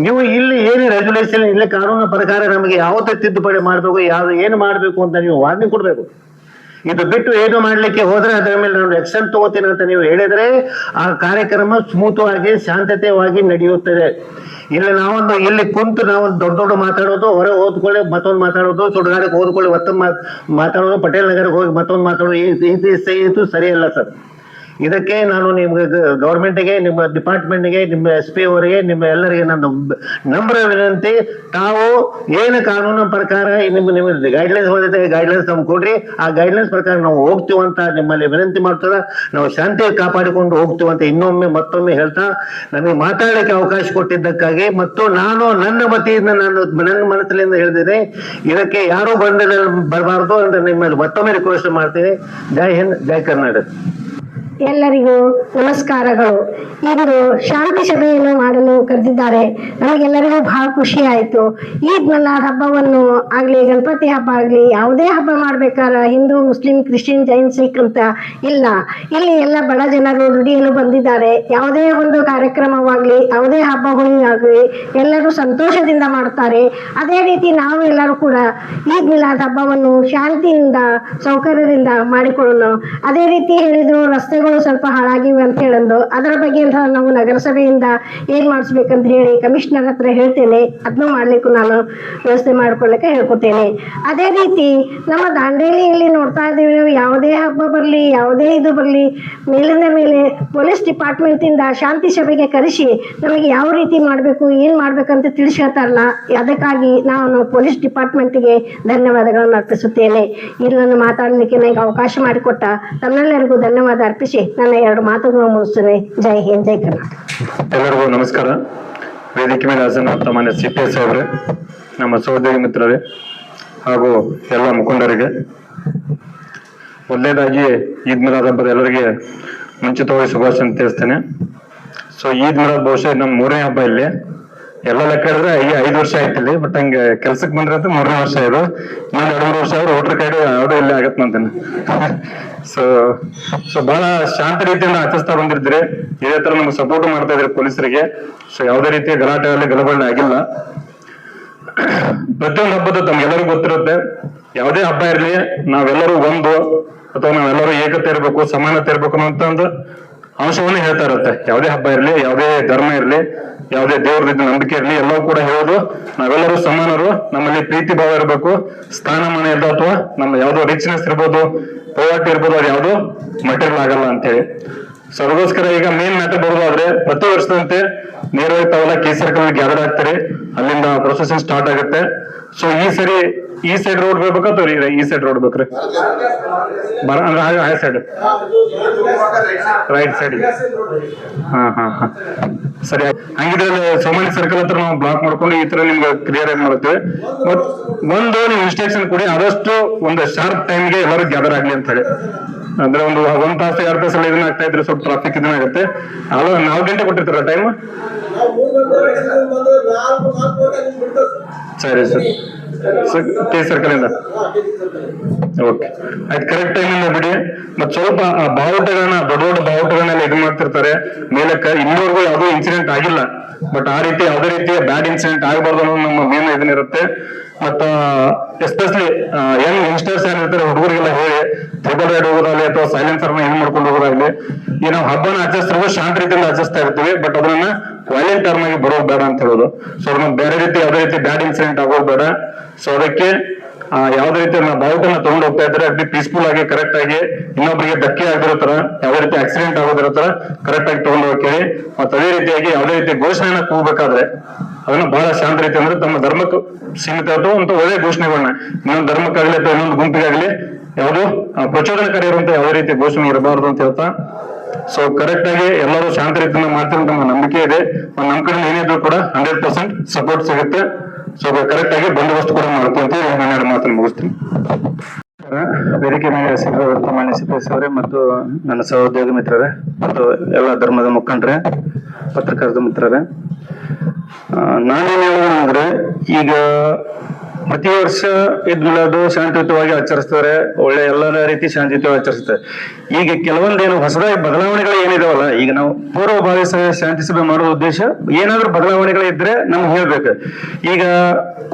ನೀವು ಇಲ್ಲಿ ಏನು ರೆಗ್ಯುಲೇಷನ್, ಇಲ್ಲಿ ಕಾನೂನು ಪ್ರಕಾರ ನಮಗೆ ಯಾವತ್ತೇ ತಿದ್ದುಪಡಿ ಮಾಡಬೇಕು, ಏನು ಮಾಡಬೇಕು ಅಂತ ನೀವು ವಾರ್ನಿಂಗ್ ಕೊಡಬೇಕು. ಇದು ಬಿಟ್ಟು ಏನು ಮಾಡ್ಲಿಕ್ಕೆ ಹೋದ್ರೆ ಅದರ ಮೇಲೆ ನಾನು ಆಕ್ಷನ್ ತಗೋತೀನಿ ಅಂತ ನೀವು ಹೇಳಿದ್ರೆ ಆ ಕಾರ್ಯಕ್ರಮ ಸ್ಮೂಥವಾಗಿ ಶಾಂತತೆಯಾಗಿ ನಡೆಯುತ್ತದೆ. ಇಲ್ಲಿ ನಾವೊಂದು ಇಲ್ಲಿ ಕುಂತು ನಾವೊಂದು ದೊಡ್ಡ ಮಾತಾಡೋದು, ಹೊರ ಓದ್ಕೊಳ್ಳಿ ಮತ್ತೊಂದು ಮಾತಾಡೋದು, ಸುಡುಗಾಡಕ್ಕೆ ಓದ್ಕೊಳ್ಳಿ ಮತ್ತೊಂದು ಮಾತಾಡೋದು, ಪಟೇಲ್ ನಗರಕ್ಕೆ ಹೋಗಿ ಮತ್ತೊಂದು ಮಾತಾಡೋದು, ಇದು ಸರಿಯಲ್ಲ ಸರ್. ಇದಕ್ಕೆ ನಾನು ನಿಮ್ಗೆ ಗೌರ್ಮೆಂಟಿಗೆ, ನಿಮ್ಮ ಡಿಪಾರ್ಟ್ಮೆಂಟ್ಗೆ, ನಿಮ್ಮ SP ಅವರಿಗೆ, ನಿಮ್ಮ ಎಲ್ಲರಿಗೆ ನನ್ನ ನಮ್ರ ವಿನಂತಿ, ತಾವು ಏನು ಕಾನೂನು ಪ್ರಕಾರ ನಿಮ್ಮ ಗೈಡ್ಲೈನ್ಸ್ ಹೋಗಿದೆ, ಗೈಡ್ಲೈನ್ಸ್ ನಮ್ಗೆ ಕೊಡ್ರಿ. ಆ ಗೈಡ್ಲೈನ್ಸ್ ಪ್ರಕಾರ ನಾವು ಹೋಗ್ತೀವಂತ ನಿಮ್ಮಲ್ಲಿ ವಿನಂತಿ ಮಾಡ್ತದ. ನಾವು ಶಾಂತಿ ಕಾಪಾಡಿಕೊಂಡು ಹೋಗ್ತೀವಂತ ಮತ್ತೊಮ್ಮೆ ಹೇಳ್ತಾ ನನಗೆ ಮಾತಾಡಲಿಕ್ಕೆ ಅವಕಾಶ ಕೊಟ್ಟಿದ್ದಕ್ಕಾಗಿ ಮತ್ತು ನಾನು ನನ್ನ ವತಿಯಿಂದ ನನ್ನ ಮನಸ್ಸಿನಿಂದ ಹೇಳಿದ್ದೇನೆ. ಇದಕ್ಕೆ ಯಾರೂ ಬರಬಾರ್ದು ಅಂತ ನಿಮ್ಮಲ್ಲಿ ಮತ್ತೊಮ್ಮೆ ರಿಕ್ವೆಸ್ಟ್ ಮಾಡ್ತೀನಿ. ಜೈ ಹಿಂದ್, ಜೈ ಕರ್ನಾಟಕ. ಎಲ್ಲರಿಗೂ ನಮಸ್ಕಾರಗಳು. ಇಂದು ಶಾಂತಿ ಸಭೆಯನ್ನು ಮಾಡಲು ಕರೆದಿದ್ದಾರೆ. ನಮಗೆಲ್ಲರಿಗೂ ಬಹಳ ಖುಷಿ ಆಯಿತು. ಈದ್ ಮಿಲಾದ್ ಹಬ್ಬವನ್ನು ಆಗಲಿ, ಗಣಪತಿ ಹಬ್ಬ ಆಗಲಿ, ಯಾವುದೇ ಹಬ್ಬ ಮಾಡ್ಬೇಕಾದ್ರೆ ಹಿಂದೂ, ಮುಸ್ಲಿಂ, ಕ್ರಿಶ್ಚಿಯನ್, ಜೈನ್, ಸಿಖ್ ಅಂತ ಇಲ್ಲ. ಇಲ್ಲಿ ಎಲ್ಲ ಬಡ ಜನರು ದುಡಿಯಲು ಬಂದಿದ್ದಾರೆ. ಯಾವುದೇ ಒಂದು ಕಾರ್ಯಕ್ರಮವಾಗಲಿ, ಯಾವುದೇ ಹಬ್ಬ ಹುಣ್ಣಿ ಆಗಲಿ ಎಲ್ಲರೂ ಸಂತೋಷದಿಂದ ಮಾಡ್ತಾರೆ. ಅದೇ ರೀತಿ ನಾವು ಎಲ್ಲರೂ ಕೂಡ ಈದ್ ಮಿಲಾದ್ ಹಬ್ಬವನ್ನು ಶಾಂತಿಯಿಂದ ಸೌಕರ್ಯದಿಂದ ಮಾಡಿಕೊಳ್ಳೋಣ. ಅದೇ ರೀತಿ ಹೇಳಿದ್ರು ರಸ್ತೆಗಳು ಸ್ವಲ್ಪ ಹಾಳಾಗಿವೆ ಅಂತ ಹೇಳಂದು, ಅದರ ಬಗ್ಗೆ ನಾವು ನಗರಸಭೆಯಿಂದ ಏನ್ ಮಾಡಿಸ್ಬೇಕಂತ ಹೇಳಿ ಕಮಿಷನರ್ ಹತ್ರ ಹೇಳ್ತೇನೆ. ಅದನ್ನು ಮಾಡ್ಲಿಕ್ಕೂ ನಾನು ವ್ಯವಸ್ಥೆ ಮಾಡ್ಕೊಳ್ಳಿಕ್ಕೆ ಹೇಳ್ಕೊತೇನೆ. ಅದೇ ರೀತಿ ನಮ್ಮ ದಾಂಡೇಲಿಯಲ್ಲಿ ನೋಡ್ತಾ ಇದ್ದೀವಿ, ಯಾವುದೇ ಹಬ್ಬ ಬರಲಿ, ಯಾವುದೇ ಇದು ಬರಲಿ, ಮೇಲಿಂದ ಮೇಲೆ ಪೊಲೀಸ್ ಡಿಪಾರ್ಟ್ಮೆಂಟ್ ಇಂದ ಶಾಂತಿ ಸಭೆಗೆ ಕರೆಸಿ ನಮಗೆ ಯಾವ ರೀತಿ ಮಾಡಬೇಕು, ಏನ್ ಮಾಡ್ಬೇಕಂತ ತಿಳಿಸಿ ಹೇಳ್ತಾರಲ್ಲ, ಅದಕ್ಕಾಗಿ ನಾನು ಪೊಲೀಸ್ ಡಿಪಾರ್ಟ್ಮೆಂಟ್ಗೆ ಧನ್ಯವಾದಗಳನ್ನು ಅರ್ಪಿಸುತ್ತೇನೆ. ಇಲ್ಲನ್ನು ಮಾತಾಡಲಿಕ್ಕೆ ನನಗೆ ಅವಕಾಶ ಮಾಡಿಕೊಟ್ಟ ತಮ್ಮೆಲ್ಲರಿಗೂ ಧನ್ಯವಾದ ಅರ್ಪಿಸಿ ನನ್ನ 2 ಮಾತುಗಳನ್ನು ಮುಗಿಸ್ತೇನೆ. ಜೈ ಹಿಂದ್, ಜೈ ಕರ್ನಾಟಕ. ಎಲ್ಲರಿಗೂ ನಮಸ್ಕಾರ. ವೇದಿಕೆ ಮೇಲೆ ಹಾಸನ ಮಾನ್ಯ CPS ಅವರೇ, ನಮ್ಮ ಸಹೋದರಿ ಮಿತ್ರರೇ ಹಾಗೂ ಎಲ್ಲ ಮುಖಂಡರಿಗೆ ಮೊದಲನೇದಾಗಿ ಈದ್ ಮಿಲಾದ್ ಹಬ್ಬದ ಎಲ್ಲರಿಗೆ ಮುಂಚಿತವಾಗಿ ಶುಭಾಶಯ ತಿಳಿಸ್ತೇನೆ. ಸೊ ಈದ್ ಮಿಲಾದ್ ಬಹುಶಃ ನಮ್ಮ 3ನೇ ಹಬ್ಬ ಇಲ್ಲಿ. ಎಲ್ಲ ಲೆಕ್ಕ ಹಿಡಿದ್ರೆ 5 ವರ್ಷ ಆಯ್ತಿಲ್ಲಿ. ಬಟ್ ಹಂಗೆ ಕೆಲ್ಸಕ್ಕೆ ಬಂದ್ರೆ ಅಂತ 3ನೇ ವರ್ಷ ಇದು. ಇನ್ನೊಂದು 2-3 ವರ್ಷ ಆದ್ರೆ ವೋಟರ್ ಕಾರ್ಡ್ ಯಾವ್ದು ಇಲ್ಲಿ ಆಗತ್ತೆ ನಂತೇನೆ. ಸೊ ಬಹಳ ಶಾಂತ ರೀತಿಯಿಂದ ಆಚರಿಸ್ತಾ ಬಂದಿರ್ತೀರಿ. ಇದೇ ತರ ನಮ್ಗೆ ಸಪೋರ್ಟ್ ಮಾಡ್ತಾ ಇದ್ರಿ ಪೊಲೀಸರಿಗೆ. ಸೊ ಯಾವುದೇ ರೀತಿಯ ಗಲಾಟೆ ಆಗಲಿ ಗಲಭೆ ಆಗಿಲ್ಲ. ಪ್ರತಿಯೊಂದು ಹಬ್ಬದ ತಮ್ಗೆಲ್ಲರಿಗೂ ಗೊತ್ತಿರುತ್ತೆ, ಯಾವುದೇ ಹಬ್ಬ ಇರಲಿ ನಾವೆಲ್ಲರೂ ಒಂದು ಅಥವಾ ನಾವೆಲ್ಲರೂ ಏಕತೆ ಇರಬೇಕು, ಸಮಾನತೆ ಇರಬೇಕು ಅನ್ನೋ ಒಂದು ಅಂಶವನ್ನು ಹೇಳ್ತಾ ಇರುತ್ತೆ. ಯಾವುದೇ ಹಬ್ಬ ಇರಲಿ, ಯಾವುದೇ ಧರ್ಮ ಇರಲಿ, ಯಾವುದೇ ದೇವ್ರ ನಂಬಿಕೆ ಇರಲಿ, ಎಲ್ಲವೂ ಕೂಡ ಹೇಳೋದು ನಾವೆಲ್ಲರೂ ಸಮಾನರು, ನಮ್ಮಲ್ಲಿ ಪ್ರೀತಿ ಭಾವ ಇರಬೇಕು, ಸ್ಥಾನಮಾನ ಇರ್ದ ಅಥವಾ ನಮ್ಮ ಯಾವುದೋ ರಿಚ್ನೆಸ್ ಇರ್ಬೋದು, ಪೋವರ್ಟಿ ಇರ್ಬೋದು, ಅದು ಯಾವುದು ಮಟೀರಿಯಲ್ ಆಗಲ್ಲ ಅಂತ ಹೇಳಿ. ಸೊ ಅದಕ್ಕೋಸ್ಕರ ಈಗ ಮೇನ್ ಮ್ಯಾಟರ್ ಬರೋದಾದ್ರೆ ಪ್ರತಿ ವರ್ಷದಂತೆ ನೇರವಾಗಿ ತಾವೆಲ್ಲ ಕೆ ಸರ್ಕಲ್ ಗ್ಯಾದರ್ ಆಗ್ತಾರೆ, ಅಲ್ಲಿಂದ ಪ್ರೊಸೆಸಿಂಗ್ ಸ್ಟಾರ್ಟ್ ಆಗುತ್ತೆ. ಸೊ ಈ ಸೈಡ್ ರೋಡ್ ಬೇಕಾ ಅಥವಾ ಈ ಸೈಡ್ ರೋಡ್ ಬೇಕ್ರಿ? ಅಂದ್ರೆ ಆ ಸೈಡ್ ರೈಟ್ ಸೈಡ್. ಹಾ ಸರಿ. ಹಂಗಿದ್ರೆ ಸೋಮಾನಿ ಸರ್ಕಲ್ ಹತ್ರ ನಾವು ಬ್ಲಾಕ್ ಮಾಡ್ಕೊಂಡು ಈ ತರ ನಿಮ್ಗೆ ಕ್ಲಿಯರ್ ಆಗಿ ಮಾಡ್ತೇವೆ. ಬಟ್ ಒಂದು ನೀವು ಇನ್ಸ್ಟ್ರಕ್ಷನ್ ಕೊಡಿ, ಆದಷ್ಟು ಒಂದು ಶಾರ್ಪ್ ಟೈಮ್ಗೆ ಎಲ್ಲರೂ ಗ್ಯಾದರ್ ಆಗ್ಲಿ ಅಂತ ಹೇಳಿ. ಅಂದ್ರೆ ಒಂದು 1 ತಾಸು 2 ತಾಸಲ್ಲಿ ಇದನ್ನ ಆಗ್ತಾ ಇದ್ರೆ ಸ್ವಲ್ಪ ಟ್ರಾಫಿಕ್ ಇದನ್ನ ಆಗುತ್ತೆ. 4 ಗಂಟೆ ಕೊಟ್ಟಿರ್ತಾರ ಟೈಮ್? ಸರಿ ಸರ್. ಕೆ ಸರ್ಕಲ್ ಇಂದ ಓಕೆ ಆಯ್ತು. ಕರೆಕ್ಟ್ ಟೈಮಿಂದ ಬಿಡಿ. ಮತ್ ಸ್ವಲ್ಪ ಬಾವುಟಗಳನ್ನ ದೊಡ್ಡ ಬಾವುಟಗಳನ್ನೆಲ್ಲ ಇದು ಮಾಡ್ತಿರ್ತಾರೆ ಮೇಲಕ್ಕ. ಇನ್ನೂರ್ಗೂ ಯಾವುದೋ ಇನ್ಸಿಡೆಂಟ್ ಆಗಿಲ್ಲ, ಬಟ್ ಆ ರೀತಿ ಯಾವುದೇ ರೀತಿಯ ಬ್ಯಾಡ್ ಇನ್ಸಿಡೆಂಟ್ ಆಗಬಾರ್ದು ಅನ್ನೋದು ನಮ್ಮ ಮೇನ್ ಇದನ್ನಿರುತ್ತೆ. ಮತ್ತ ಎಸ್ಪೆಷಲಿ ಯಂಗ್ ಯಂಗ್ಸ್ಟರ್ಸ್ ಏನಿರ್ತಾರೆ ಹುಡುಗರಿಗೆಲ್ಲ ಹೇಳಿ ಟ್ರಿಬಲ್ ರೈಡ್ ಹೋಗೋದಾಗ್ಲಿ ಅಥವಾ ಸೈಲೆನ್ಸರ್ನ ಹೆಂಗ್ ಮಾಡ್ಕೊಂಡು ಹೋಗೋದಾಗ್ಲಿ, ಈ ನಾವು ಹಬ್ಬನ ಆಚರಿಸ್ತಿರೋ ಶಾಂತ ರೀತಿಯಿಂದ ಆಚರಿಸ್ತಾ ಇರ್ತೀವಿ, ಬಟ್ ಅದನ್ನ ವೈಲೆಂಟ್ ಟರ್ಮ್ ಆಗಿ ಬರೋದು ಬೇಡ ಅಂತ ಹೇಳೋದು. ಸೊ ಅದನ್ನ ಬೇರೆ ರೀತಿ ಯಾವುದೇ ರೀತಿ ಬ್ಯಾಡ್ ಇನ್ಸಿಡೆಂಟ್ ಆಗೋದು ಬೇಡ. ಸೊ ಅದಕ್ಕೆ ಯಾವುದೇ ರೀತಿ ನಾವು ಬಾವುಟನ ತಗೊಂಡು ಹೋಗ್ತಾ ಇದ್ರೆ ಅಗ್ದಿ ಪೀಸ್ಫುಲ್ ಆಗಿ ಕರೆಕ್ಟ್ ಆಗಿ ಇನ್ನೊಬ್ಬರಿಗೆ ಧಕ್ಕೆ ಆಗಿರೋ ತರ, ಯಾವುದೇ ರೀತಿ ಆಕ್ಸಿಡೆಂಟ್ ಆಗೋದಿರೋ ತರ ಕರೆಕ್ಟ್ ಆಗಿ ತಗೊಂಡು ಹೋಗ್ತೀವಿ. ಮತ್ತೆ ಅದೇ ರೀತಿಯಾಗಿ ಯಾವುದೇ ರೀತಿ ಘೋಷಣೆಯನ್ನ ಕೂಗಬೇಕಾದ್ರೆ ಅದನ್ನ ಬಹಳ ಶಾಂತ ರೀತಿ ಅಂದ್ರೆ ತಮ್ಮ ಧರ್ಮಕ್ಕೆ ಸೀಮಿತ ಅಥವಾ ಅಂತ ಒಳ್ಳೆ ಘೋಷಣೆಗಳನ್ನ ಇನ್ನೊಂದು ಧರ್ಮಕ್ಕಾಗ್ಲಿ ಅಥವಾ ಇನ್ನೊಂದು ಗುಂಪಿಗಾಗ್ಲಿ ಯಾವುದು ಪ್ರಚೋದನಕಾರಿ ಇರುವಂತ ಯಾವುದೇ ರೀತಿ ಘೋಷಣೆ ಇರಬಾರ್ದು ಅಂತ ಹೇಳ್ತಾ, ಸೊ ಕರೆಕ್ಟ್ ಆಗಿ ಎಲ್ಲರೂ ಶಾಂತ ರೀತಿಯಿಂದ ಮಾಡ್ತಾರೆ ನಮ್ಮ ನಂಬಿಕೆ ಇದೆ. ನಮ್ಮ ಕಡೆ ಏನಿದ್ರು ಕೂಡ 100% ಸಪೋರ್ಟ್ ಸಿಗುತ್ತೆ. ಸೊ ಕರೆಕ್ಟ್ ಆಗಿ ಬಂದೋಬಸ್ತ್ ಕೂಡ ಮಾಡ್ತೀವಿ ಅಂತ ನಾನು 2 ಮಾತನ್ನು ಮುಗಿಸ್ತೀನಿ. ವೇದಿಕೆ ಮೇಲೆ ಮಾನ್ಯ ಸಿಪಿಎಸ್ ಅವರೇ ಮತ್ತು ನನ್ನ ಸಹೋದ್ಯೋಗಿ ಮಿತ್ರರೇ ಮತ್ತು ಎಲ್ಲ ಧರ್ಮದ ಮುಖಂಡರೇ, ಪತ್ರಕರ್ತ ಮಿತ್ರರೇ, ನಾನೇನು ಹೇಳೋದಂದ್ರೆ ಈಗ ಪ್ರತಿ ವರ್ಷ ಈದ್ ಮಿಲಾದ್ ಶಾಂತಿಯುತವಾಗಿ ಆಚರಿಸ್ತಾರೆ, ಒಳ್ಳೆ ಎಲ್ಲ ರೀತಿ ಶಾಂತಿಯುತವಾಗಿ ಆಚರಿಸ್ತಾರೆ. ಈಗ ಕೆಲವೊಂದೇನು ಹೊಸದಾಗಿ ಬದಲಾವಣೆಗಳು ಏನಿದಾವಲ್ಲ, ಈಗ ನಾವು ಪೂರ್ವಭಾವಿ ಶಾಂತಿ ಸಭೆ ಮಾಡೋ ಉದ್ದೇಶ ಏನಾದ್ರೂ ಬದಲಾವಣೆಗಳಿದ್ರೆ ನಮ್ಗೆ ಹೇಳ್ಬೇಕು. ಈಗ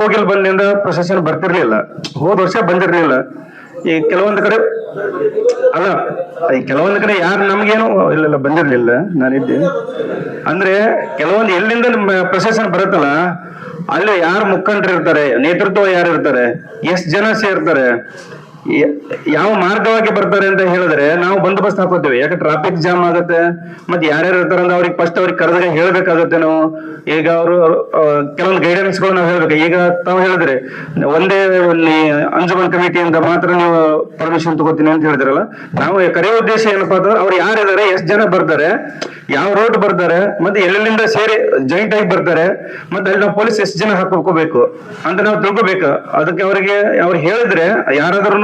ಕೋಗಿಲ್ ಬಂದಿಂದ ಪ್ರೊಸೆಷನ್ ಬರ್ತಿರ್ಲಿಲ್ಲ, ಹೋದ ವರ್ಷ ಬಂದಿರ್ಲಿಲ್ಲ. ಈ ಕೆಲವೊಂದು ಕಡೆ ಅಲ್ಲ, ಈ ಕೆಲವೊಂದು ಕಡೆ ಯಾರು ನಮ್ಗೇನು ಇಲ್ಲ ಬಂದಿರ್ಲಿಲ್ಲ, ನಾನಿದ್ದೆ ಅಂದ್ರೆ ಕೆಲವೊಂದು ಎಲ್ಲಿಂದ ಪ್ರೊಸೆಷನ್ ಬರುತ್ತಲ್ಲ ಅಲ್ಲಿ ಯಾರು ಮುಖಂಡರು ಇರ್ತಾರೆ, ನೇತೃತ್ವ ಯಾರು ಇರ್ತಾರೆ, ಎಷ್ಟು ಜನ ಸೇರ್ತಾರೆ, ಯಾವ ಮಾರ್ಗವಾಗಿ ಬರ್ತಾರೆ ಅಂತ ಹೇಳಿದ್ರೆ ನಾವು ಬಂದೋಬಸ್ತ್ ಹಾಕೋತೀವಿ. ಯಾಕೆ ಟ್ರಾಫಿಕ್ ಜಾಮ್ ಆಗುತ್ತೆ, ಮತ್ತೆ ಯಾರ್ಯಾರು ಇರ್ತಾರೆ ಅಂದ್ರೆ ಅವ್ರಿಗೆ ಫಸ್ಟ್ ಅವ್ರಿಗೆ ಕರೆದಾಗ ಹೇಳ್ಬೇಕಾಗುತ್ತೆ ನಾವು. ಈಗ ಅವರು ಕೆಲವೊಂದು ಗೈಡೆನ್ಸ್ ಗಳು ನಾವು ಹೇಳ್ಬೇಕು. ಈಗ ತಾವು ಹೇಳಿದ್ರೆ ಒಂದೇ ಅಂಜುಮನ್ ಕಮಿಟಿಯಿಂದ ಮಾತ್ರ ನೀವು ಪರ್ಮಿಷನ್ ತಗೋತೀನಿ ಅಂತ ಹೇಳಿದ್ರಲ್ಲ, ನಾವು ಕರೆಯೋ ಉದ್ದೇಶ ಏನಪ್ಪಾ ಅಂತಂದ್ರೆ ಅವ್ರು ಯಾರಿದ್ದಾರೆ, ಎಷ್ಟು ಜನ ಬರ್ತಾರೆ, ಯಾವ ರೋಡ್ ಬರ್ತಾರೆ, ಮತ್ತೆ ಎಲ್ಲೆಲ್ಲಿಂದ ಸೇರಿ ಜಾಯಿಂಟ್ ಆಗಿ ಬರ್ತಾರೆ, ಮತ್ತೆ ಅಲ್ಲಿ ನಾವು ಪೊಲೀಸ್ ಎಷ್ಟು ಜನ ಹಾಕೋಬೇಕು ಅಂತ ನಾವು ತಿಳ್ಕೊಬೇಕು. ಅದಕ್ಕೆ ಅವ್ರಿಗೆ ಹೇಳಿದ್ರೆ ಯಾರಾದ್ರೂ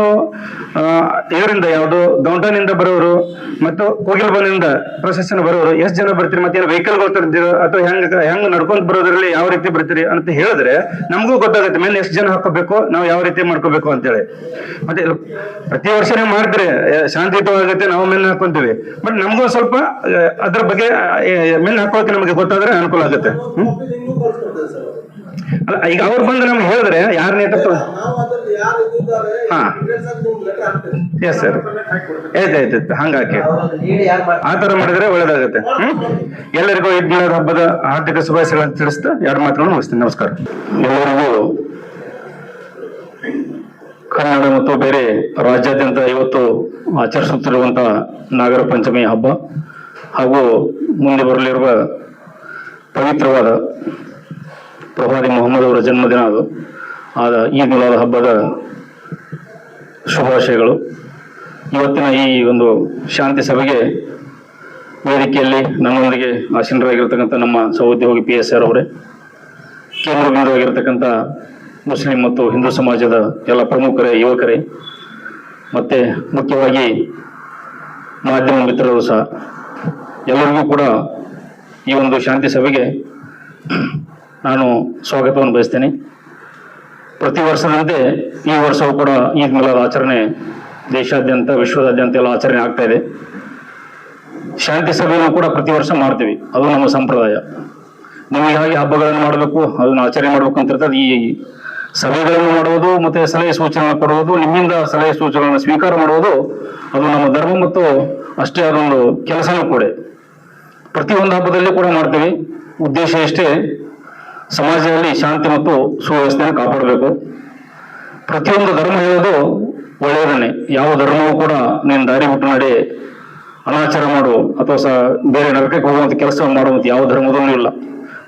ಇದರಿಂದ ಯಾವ್ದು ಡೌನ್ಟೌನ್ ಇಂದ ಬರೋರು ಮತ್ತು ಕೋಗಿಲ್ಬನಿಂದ ಪ್ರೊಸೆಷನ್ ಬರೋರು ಎಷ್ಟು ಜನ ಬರ್ತೀರಿ, ಮತ್ತೆ ವೆಹಿಕಲ್ ಬರ್ತಿರ್ತೀರೋ ಅಥವಾ ಹೆಂಗ್ ನಡ್ಕೊಂಡ್ ಬರೋದ್ರಲ್ಲಿ ಯಾವ ರೀತಿ ಬರ್ತೀರಿ ಅಂತ ಹೇಳಿದ್ರೆ ನಮಗೂ ಗೊತ್ತಾಗುತ್ತೆ ಮೇಲೆ ಎಷ್ಟು ಜನ ಹಾಕೋಬೇಕು, ನಾವು ಯಾವ ರೀತಿ ಮಾಡ್ಕೋಬೇಕು ಅಂತೇಳಿ. ಮತ್ತೆ ಪ್ರತಿ ವರ್ಷ ನೀವು ಮಾಡಿದ್ರೆ ಶಾಂತಿಯುತವಾಗುತ್ತೆ, ನಾವು ಮೇಲೆ ಹಾಕೊಂತೀವಿ, ಬಟ್ ನಮಗೂ ಸ್ವಲ್ಪ ಅದ್ರ ಬಗ್ಗೆ ಮೇಲೆ ಹಾಕೋಕೆ ನಮಗೆ ಗೊತ್ತಾದ್ರೆ ಅನುಕೂಲ ಆಗುತ್ತೆ. ಅಲ್ಲ ಈಗ ಅವ್ರು ಬಂದು ನಮ್ಗೆ ಹೇಳಿದ್ರೆ ಯಾರ ನೇತೃತ್ವ ಹಾ ಎಸ್ ಸರ್ ಆಯ್ತಾಯ್ತು ಹಂಗಾಕಿ ಆ ತರ ಮಾಡಿದ್ರೆ ಒಳ್ಳೇದಾಗುತ್ತೆ. ಎಲ್ಲರಿಗೂ ಈದ್ ಮಿಲಾದ್ ಹಬ್ಬದ ಹಾರ್ದಿಕ ಶುಭಾಶಯಗಳನ್ನು ತಿಳಿಸ್ತಾ 2 ಮಾತುಗಳನ್ನು ಮುಗಿಸ್ತೀನಿ. ನಮಸ್ಕಾರ. ಎಲ್ಲರಿಗೂ ಕನ್ನಡ ಮತ್ತು ಬೇರೆ ರಾಜ್ಯಾದ್ಯಂತ ಇವತ್ತು ಆಚರಿಸುತ್ತಿರುವಂತಹ ನಾಗರ ಪಂಚಮಿ ಹಬ್ಬ ಹಾಗೂ ಮುಂದೆ ಬರಲಿರುವ ಪವಿತ್ರವಾದ ಪ್ರವಾದಿ ಮೊಹಮ್ಮದ್ ಅವರ ಜನ್ಮದಿನ ಆದ ಈದ್ ಮಿಲಾದ್ ಹಬ್ಬದ ಶುಭಾಶಯಗಳು. ಇವತ್ತಿನ ಈ ಒಂದು ಶಾಂತಿ ಸಭೆಗೆ ವೇದಿಕೆಯಲ್ಲಿ ನನ್ನೊಂದಿಗೆ ಆಸೀನರಾಗಿರ್ತಕ್ಕಂಥ ನಮ್ಮ ಸಹೋದ್ಯೋಗಿ PSR ಅವರೇ, ಕೇಂದ್ರ ಬಿಂದುವಾಗಿರ್ತಕ್ಕಂಥ ಮುಸ್ಲಿಂ ಮತ್ತು ಹಿಂದೂ ಸಮಾಜದ ಎಲ್ಲ ಪ್ರಮುಖರೇ, ಯುವಕರೇ, ಮತ್ತೆ ಮುಖ್ಯವಾಗಿ ಮಾಧ್ಯಮ ಮಿತ್ರರು ಸಹ ಎಲ್ಲರಿಗೂ ಕೂಡ ಈ ಒಂದು ಶಾಂತಿ ಸಭೆಗೆ ನಾನು ಸ್ವಾಗತವನ್ನು ಬಯಸ್ತೇನೆ. ಪ್ರತಿ ವರ್ಷದಂತೆ ಈ ವರ್ಷವೂ ಕೂಡ ಈದ್ ಮಿಲಾದ್ ಆಚರಣೆ ದೇಶಾದ್ಯಂತ ವಿಶ್ವದಾದ್ಯಂತ ಎಲ್ಲ ಆಚರಣೆ ಆಗ್ತಾ ಇದೆ. ಶಾಂತಿ ಸಭೆಯನ್ನು ಕೂಡ ಪ್ರತಿ ವರ್ಷ ಮಾಡ್ತೀವಿ, ಅದು ನಮ್ಮ ಸಂಪ್ರದಾಯ. ನಮಗೆ ಹಾಗೆ ಹಬ್ಬಗಳನ್ನು ಮಾಡಬೇಕು, ಅದನ್ನು ಆಚರಣೆ ಮಾಡಬೇಕು ಅಂತ ಇರ್ತದೆ. ಈ ಸಭೆಗಳನ್ನು ಮಾಡುವುದು ಮತ್ತೆ ಸಲಹೆ ಸೂಚನೆ ಕೊಡುವುದು, ನಿಮ್ಮಿಂದ ಸಲಹೆ ಸೂಚನೆಗಳನ್ನು ಸ್ವೀಕಾರ ಮಾಡುವುದು ಅದು ನಮ್ಮ ಧರ್ಮ ಮತ್ತು ಅಷ್ಟೇ ಅದೊಂದು ಕೆಲಸನೂ ಕೂಡ. ಪ್ರತಿಯೊಂದು ಹಬ್ಬದಲ್ಲಿ ಕೂಡ ಮಾಡ್ತೀವಿ. ಉದ್ದೇಶ ಇಷ್ಟೇ, ಸಮಾಜದಲ್ಲಿ ಶಾಂತಿ ಮತ್ತು ಸುವ್ಯವಸ್ಥೆಯನ್ನು ಕಾಪಾಡಬೇಕು. ಪ್ರತಿಯೊಂದು ಧರ್ಮ ಹೇಳೋದು ಒಳ್ಳೆಯದನ್ನೇ. ಯಾವ ಧರ್ಮವೂ ಕೂಡ ನೀನು ದಾರಿ ಬಿಟ್ಟು ನಡೆ, ಅನಾಚಾರ ಮಾಡು ಅಥವಾ ಬೇರೆ ನರಕಕ್ಕೆ ಹೋಗುವಂತ ಕೆಲಸ ಮಾಡುವಂತ ಯಾವ ಧರ್ಮದಲ್ಲೂ ಇಲ್ಲ.